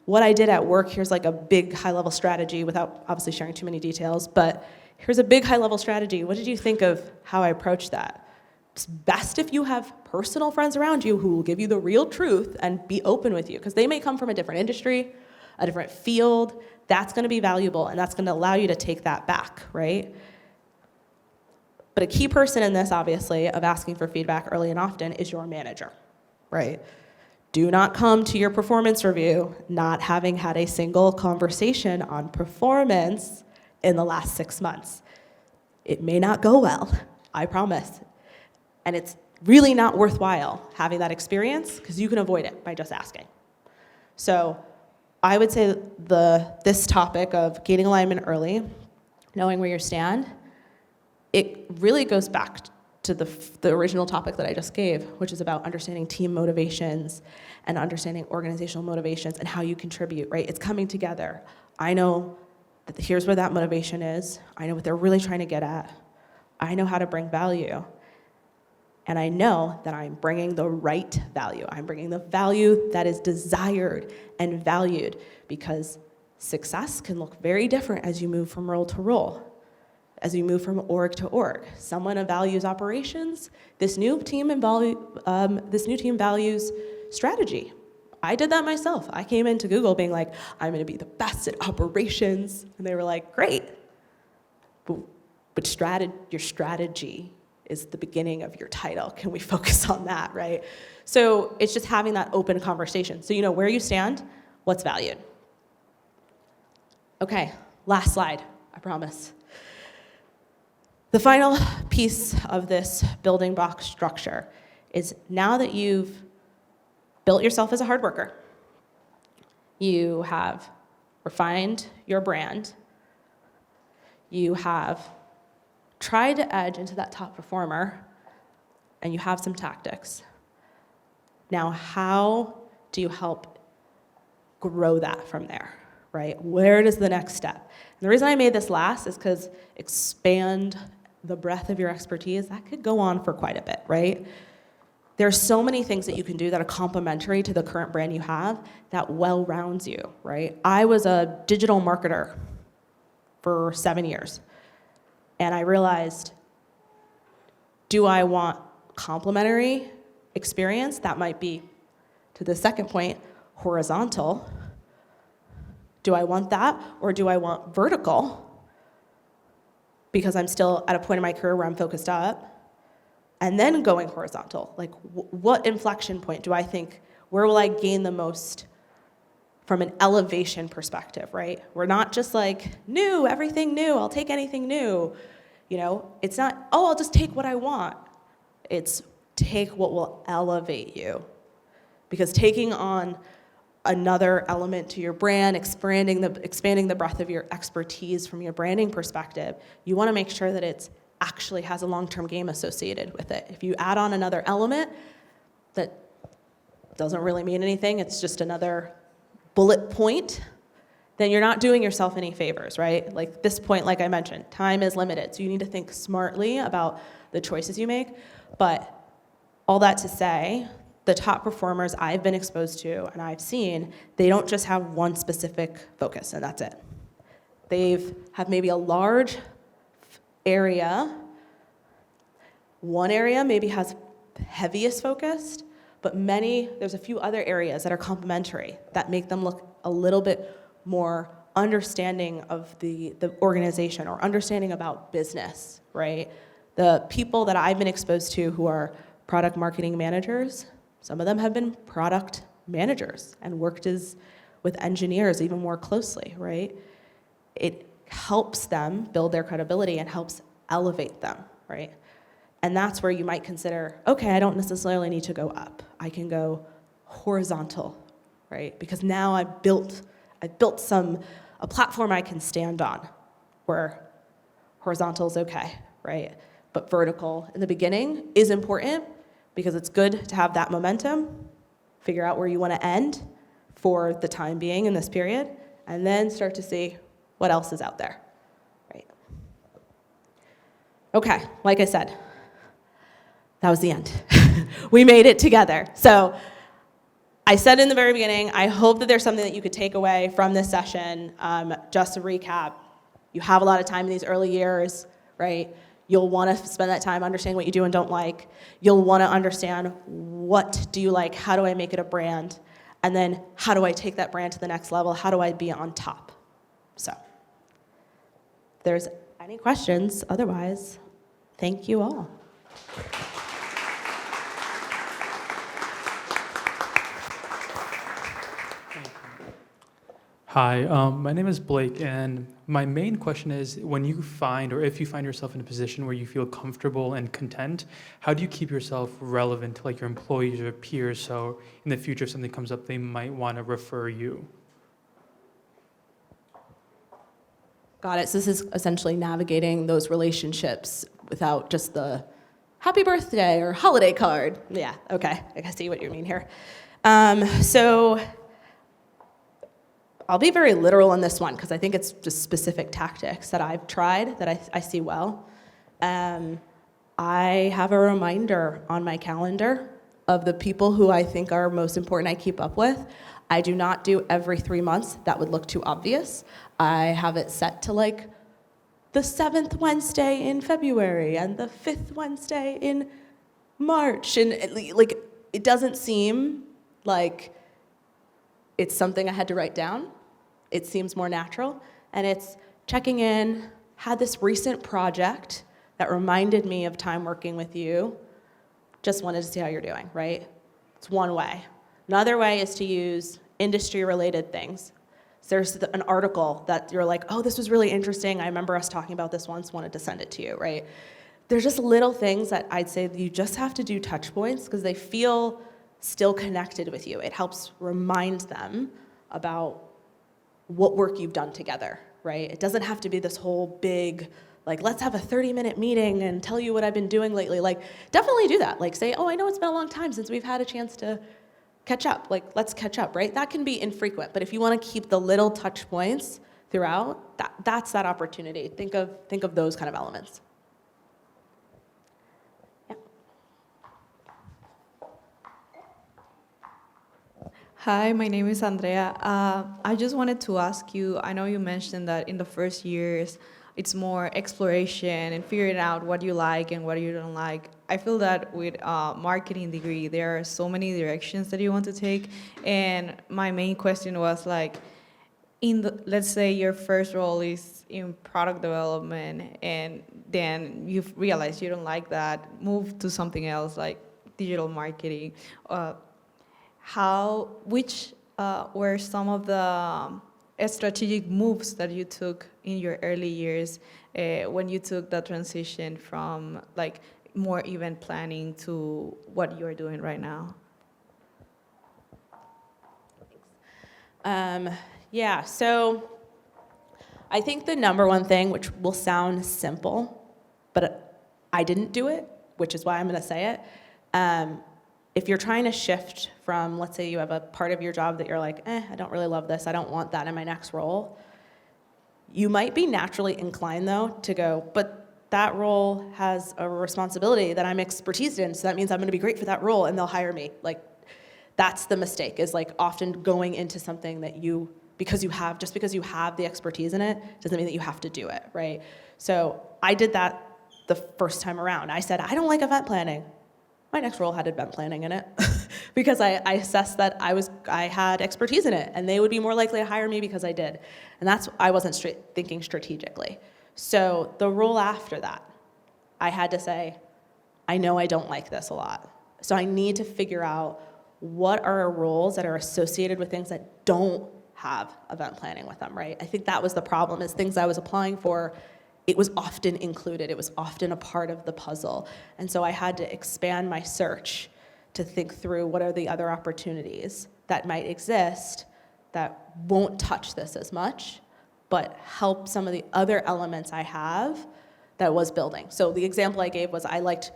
what I did at work. Here's like a big high-level strategy without obviously sharing too many details, but here's a big high-level strategy. What did you think of how I approached that? It's best if you have personal friends around you who will give you the real truth and be open with you, because they may come from a different industry, a different field. That's going to be valuable, and that's going to allow you to take that back, right? But a key person in this, obviously, of asking for feedback early and often is your manager, right? Do not come to your performance review not having had a single conversation on performance in the last 6 months. It may not go well, I promise. And it's really not worthwhile having that experience because you can avoid it by just asking. So I would say this topic of gaining alignment early, knowing where you stand, it really goes back to the original topic that I just gave, which is about understanding team motivations and understanding organizational motivations and how you contribute, right? It's coming together. I know that here's where that motivation is. I know what they're really trying to get at. I know how to bring value. And I know that I'm bringing the right value. I'm bringing the value that is desired and valued, because success can look very different as you move from role to role, as you move from org to org. Someone values operations. This new team values strategy. I did that myself. I came into Google being like, I'm going to be the best at operations, and they were like, great, but your strategy is the beginning of your title. Can we focus on that, right? So it's just having that open conversation. So you know where you stand, what's valued. Okay, last slide, I promise. The final piece of this building block structure is, now that you've built yourself as a hard worker, you have refined your brand, you have tried to edge into that top performer, and you have some tactics. Now, how do you help grow that from there, right? Where does the next step? And the reason I made this last is because expand the breadth of your expertise, that could go on for quite a bit, right? There's so many things that you can do that are complementary to the current brand you have that well rounds you, right? I was a digital marketer for 7 years. And I realized, do I want complementary experience? That might be, to the second point, horizontal. Do I want that, or do I want vertical? Because I'm still at a point in my career where I'm focused up. And then going horizontal. Like, what inflection point do I think, where will I gain the most from an elevation perspective, right? We're not just like, new, everything new, I'll take anything new. You know, it's not, oh, I'll just take what I want. It's take what will elevate you. Because taking on another element to your brand, expanding the breadth of your expertise from your branding perspective, you want to make sure that it actually has a long-term game associated with it. If you add on another element that doesn't really mean anything, it's just another bullet point, then you're not doing yourself any favors, right? Like this point, like I mentioned, time is limited, so you need to think smartly about the choices you make. But all that to say, the top performers I've been exposed to and I've seen, they don't just have one specific focus and that's it. They have maybe a large area. One area maybe has heaviest focused, but there's a few other areas that are complementary that make them look a little bit more understanding of the organization or understanding about business, right? The people that I've been exposed to who are product marketing managers, some of them have been product managers and worked with engineers even more closely, right? It helps them build their credibility and helps elevate them, right? And that's where you might consider, okay, I don't necessarily need to go up. I can go horizontal, right? Because now I've built a platform I can stand on where horizontal is okay, right? But vertical in the beginning is important because it's good to have that momentum, figure out where you want to end for the time being in this period, and then start to see what else is out there, right? Okay, like I said, that was the end. We made it together. So I said in the very beginning, I hope that there's something that you could take away from this session. Just to recap, you have a lot of time in these early years, right? You'll want to spend that time understanding what you do and don't like. You'll want to understand what do you like, how do I make it a brand, and then how do I take that brand to the next level, how do I be on top? So, if there's any questions, otherwise, thank you all. Hi, my name is Blake, and my main question is, when you find, or if you find yourself in a position where you feel comfortable and content, how do you keep yourself relevant to like your employees or peers, so in the future if something comes up, they might want to refer you? Got it. So this is essentially navigating those relationships without just the happy birthday or holiday card. Yeah, okay. I see what you mean here. So I'll be very literal on this one because I think it's just specific tactics that I've tried that I see well. I have a reminder on my calendar of the people who I think are most important I keep up with. I do not do every 3 months. That would look too obvious. I have it set to like the 7th Wednesday in February and the 5th Wednesday in March. And it doesn't seem like it's something I had to write down. It seems more natural. And it's checking in, had this recent project that reminded me of time working with you. Just wanted to see how you're doing, right? It's one way. Another way is to use industry-related things. So there's an article that you're like, oh, this was really interesting. I remember us talking about this once, wanted to send it to you, right? There's just little things that I'd say that you just have to do touch points because they feel still connected with you. It helps remind them about what work you've done together, right? It doesn't have to be this whole big, like, let's have a 30-minute meeting and tell you what I've been doing lately. Like, definitely do that. Like, say, oh, I know it's been a long time since we've had a chance to catch up. Like, let's catch up, right? That can be infrequent, but if you want to keep the little touch points throughout, that's that opportunity. Think of those kind of elements. Yeah. Hi, my name is Andrea. I just wanted to ask you, I know you mentioned that in the first years, it's more exploration and figuring out what you like and what you don't like. I feel that with a marketing degree, there are so many directions that you want to take. And my main question was like, let's say your first role is in product development and then you realize you don't like that, move to something else like digital marketing. Which were some of the strategic moves that you took in your early years when you took that transition from like more event planning to what you're doing right now? Yeah, so I think the number one thing, which will sound simple, but I didn't do it, which is why I'm going to say it. If you're trying to shift from, let's say you have a part of your job that you're like, I don't really love this, I don't want that in my next role, you might be naturally inclined, though, to go, but that role has a responsibility that I'm expertise in, so that means I'm going to be great for that role, and they'll hire me. Like, that's the mistake, is like often going into something that because you have the expertise in it, doesn't mean that you have to do it, right? So I did that the first time around. I said, I don't like event planning. my next role had event planning in it because I assessed that I had expertise in it, and they would be more likely to hire me because I did. And I wasn't thinking strategically. So the role after that, I had to say, I know I don't like this a lot. So I need to figure out what are roles that are associated with things that don't have event planning with them, right? I think that was the problem, is things I was applying for, it was often included. It was often a part of the puzzle. And so I had to expand my search to think through what are the other opportunities that might exist that won't touch this as much, but help some of the other elements I have that was building. So the example I gave was I liked,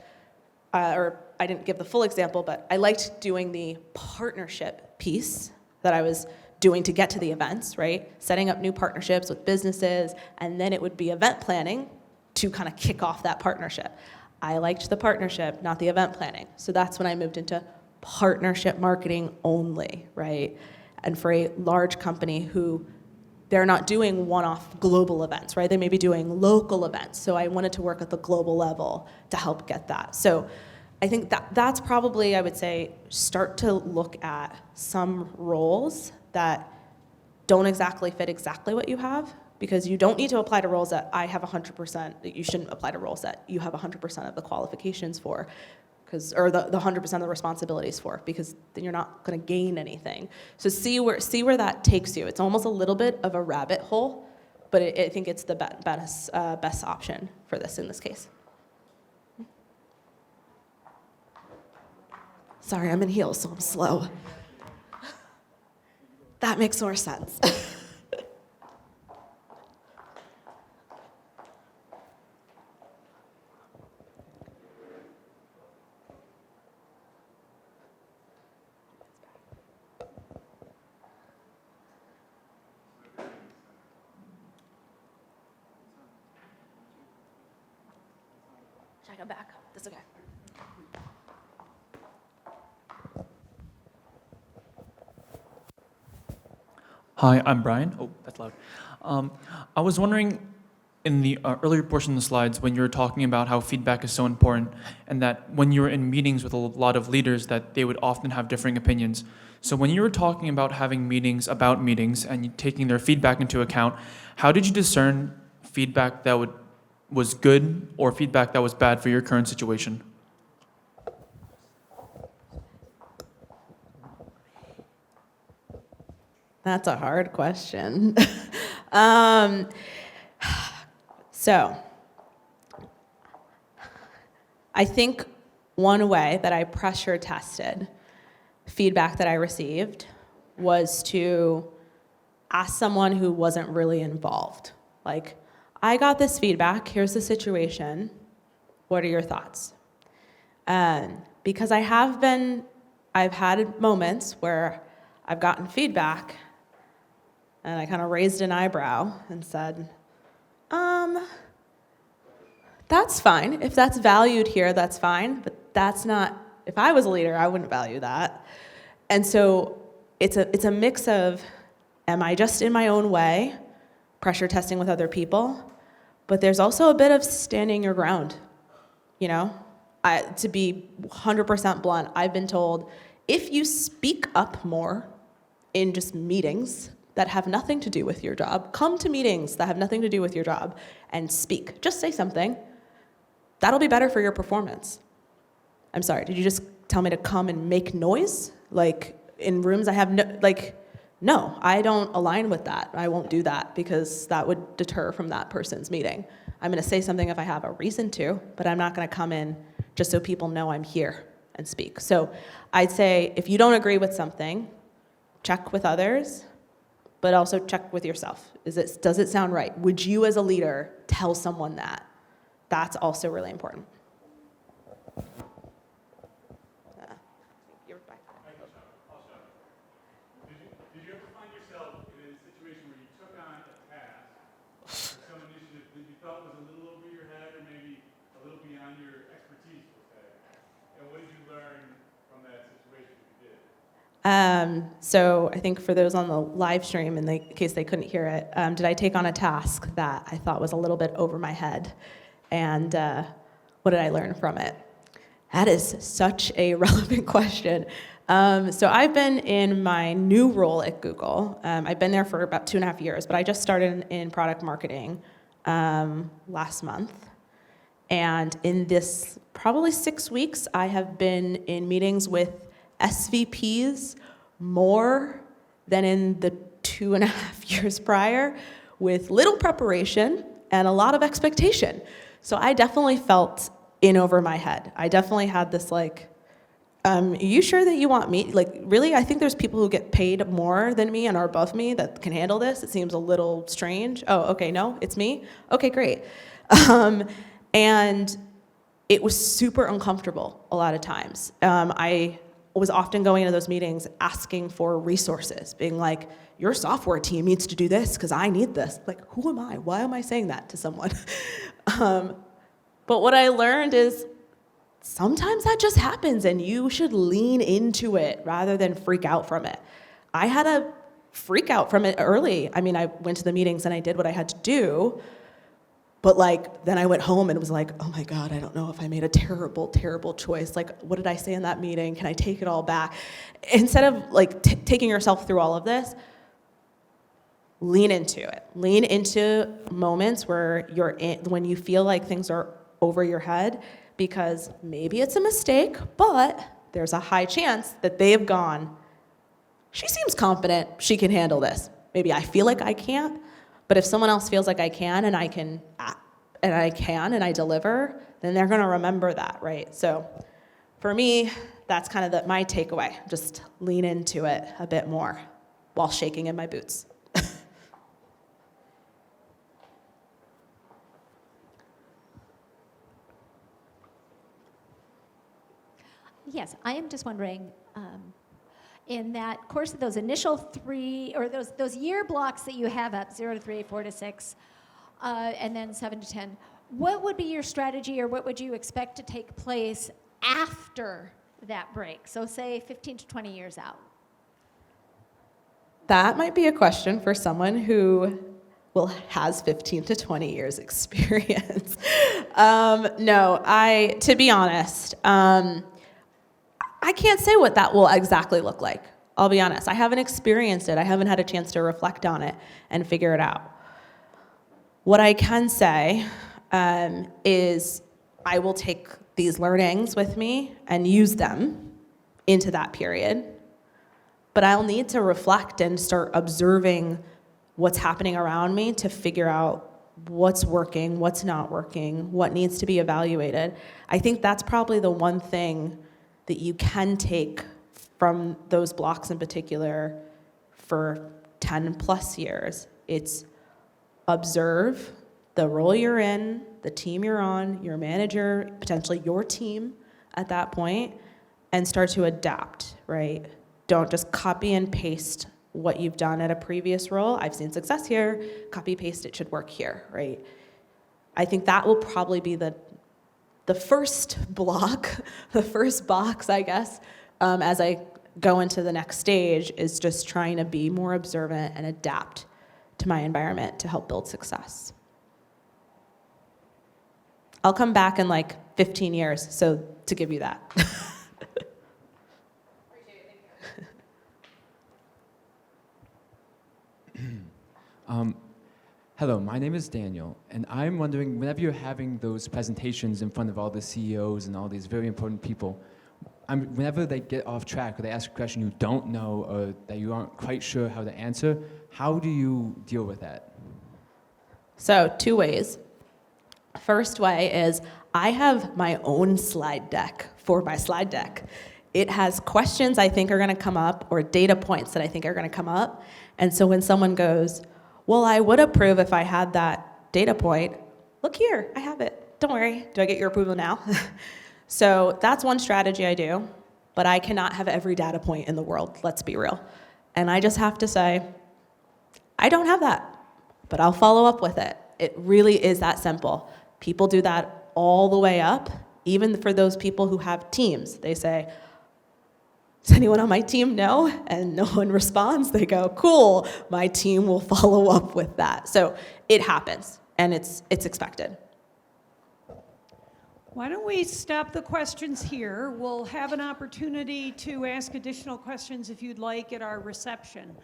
or I didn't give the full example, but I liked doing the partnership piece that I was doing to get to the events, right? Setting up new partnerships with businesses, and then it would be event planning to kind of kick off that partnership. I liked the partnership, not the event planning. So that's when I moved into partnership marketing only, right? And for a large company who they're not doing one-off global events, right? They may be doing local events. So I wanted to work at the global level to help get that. So I think that's probably, I would say, start to look at some roles that don't exactly fit exactly what you have, because you don't need to apply to roles that I have 100%, you shouldn't apply to roles that you have 100% of the qualifications for, or the 100% of the responsibilities for, because then you're not gonna gain anything. So see where that takes you. It's almost a little bit of a rabbit hole, but I think it's the best option for this in this case. Sorry, I'm in heels, so I'm slow. That makes more sense. Should I go back? That's okay. Hi, I'm Brian. Oh, that's loud. I was wondering, in the earlier portion of the slides, when you were talking about how feedback is so important, and that when you're in meetings with a lot of leaders, that they would often have differing opinions. So when you were talking about having meetings about meetings and taking their feedback into account, how did you discern feedback that was good or feedback that was bad for your current situation? That's a hard question. So, I think one way that I pressure tested feedback that I received was to ask someone who wasn't really involved. Like, I got this feedback, here's the situation, what are your thoughts? Because I've had moments where I've gotten feedback and I kind of raised an eyebrow and said, that's fine. If that's valued here, that's fine, but that's not, if I was a leader, I wouldn't value that. And so it's a mix of, am I just in my own way, pressure testing with other people, but there's also a bit of standing your ground, you know? To be 100% blunt, I've been told, if you speak up more in just meetings that have nothing to do with your job, come to meetings that have nothing to do with your job and speak. Just say something. That'll be better for your performance. I'm sorry, did you just tell me to come and make noise? Like, in rooms I have no, I don't align with that. I won't do that because that would deter from that person's meeting. I'm gonna say something if I have a reason to, but I'm not gonna come in just so people know I'm here and speak. So I'd say if you don't agree with something, check with others, but also check with yourself. Does it sound right? Would you as a leader tell someone that? That's also really important. You're back. Did you ever find yourself in a situation where you took on a task or some initiative that you thought was a little over your head or maybe a little beyond your expertise per se? And what did you learn from that situation if you did? So I think for those on the live stream, in case they couldn't hear it, did I take on a task that I thought was a little bit over my head? And what did I learn from it? That is such a relevant question. So I've been in my new role at Google. I've been there for about 2.5 years, but I just started in product marketing last month. And in this probably 6 weeks, I have been in meetings with SVPs more than in the 2.5 years prior, with little preparation and a lot of expectation. So I definitely felt in over my head. I definitely had this like, are you sure that you want me? Like, really? I think there's people who get paid more than me and are above me that can handle this. It seems a little strange. Oh, okay, no, it's me? Okay, great. And it was super uncomfortable a lot of times. I was often going into those meetings asking for resources, being like, your software team needs to do this because I need this. Like, who am I? Why am I saying that to someone? But what I learned is sometimes that just happens and you should lean into it rather than freak out from it. I had a freak out from it early. I mean, I went to the meetings and I did what I had to do, but like, then I went home and was like, oh my God, I don't know if I made a terrible, terrible choice. Like, what did I say in that meeting? Can I take it all back? Instead of like taking yourself through all of this, lean into it. Lean into moments where when you feel like things are over your head, because maybe it's a mistake, but there's a high chance that they've gone, she seems confident, she can handle this. Maybe I feel like I can't, but if someone else feels like I can and I deliver, then they're gonna remember that, right? So for me, that's kind of my takeaway. Just lean into it a bit more while shaking in my boots. Yes, I am just wondering, in that course of those initial 3, or those year blocks that you have up, 0 to 3, 4 to 6, and then 7 to 10, what would be your strategy, or what would you expect to take place after that break? So say 15 to 20 years out. That might be a question for someone who has 15 to 20 years experience. To be honest, I can't say what that will exactly look like. I'll be honest. I haven't experienced it. I haven't had a chance to reflect on it and figure it out. What I can say is I will take these learnings with me and use them into that period. But I'll need to reflect and start observing what's happening around me to figure out what's working, what's not working, what needs to be evaluated. I think that's probably the one thing that you can take from those blocks in particular for 10 plus years. It's observe the role you're in, the team you're on, your manager, potentially your team at that point, and start to adapt, right? Don't just copy and paste what you've done at a previous role. I've seen success here, copy paste, it should work here, right? I think that will probably be the first block, the first box, I guess, as I go into the next stage, is just trying to be more observant and adapt to my environment to help build success. I'll come back in like 15 years, so to give you that. Hello, my name is Daniel, and I'm wondering, whenever you're having those presentations in front of all the CEOs and all these very important people, whenever they get off track or they ask a question you don't know or that you aren't quite sure how to answer, how do you deal with that? So 2 ways. First way is I have my own slide deck for my slide deck. It has questions I think are going to come up or data points that I think are going to come up. And so when someone goes, well, I would approve if I had that data point. Look here, I have it. Don't worry. Do I get your approval now? So that's one strategy I do, but I cannot have every data point in the world, let's be real. And I just have to say, I don't have that, but I'll follow up with it. It really is that simple. People do that all the way up, even for those people who have teams. They say, does anyone on my team know? And no one responds. They go, cool, my team will follow up with that. So it happens, and it's expected. Why don't we stop the questions here? We'll have an opportunity to ask additional questions if you'd like at our reception.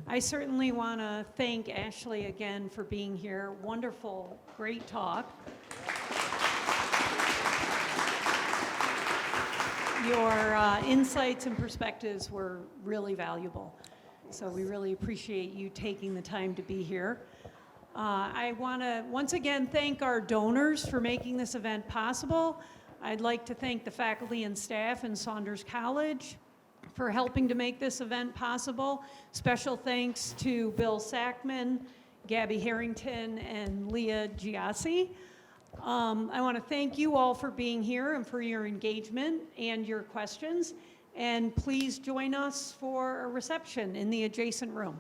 I certainly want to thank Ashley again for being here. Wonderful, great talk. Your insights and perspectives were really valuable. So we really appreciate you taking the time to be here. I want to once again thank our donors for making this event possible. I'd like to thank the faculty and staff in Saunders College for helping to make this event possible. Special thanks to Bill Sackman, Gabby Harrington, and Leah Giassi. I want to thank you all for being here and for your engagement and your questions. And please join us for a reception in the adjacent room.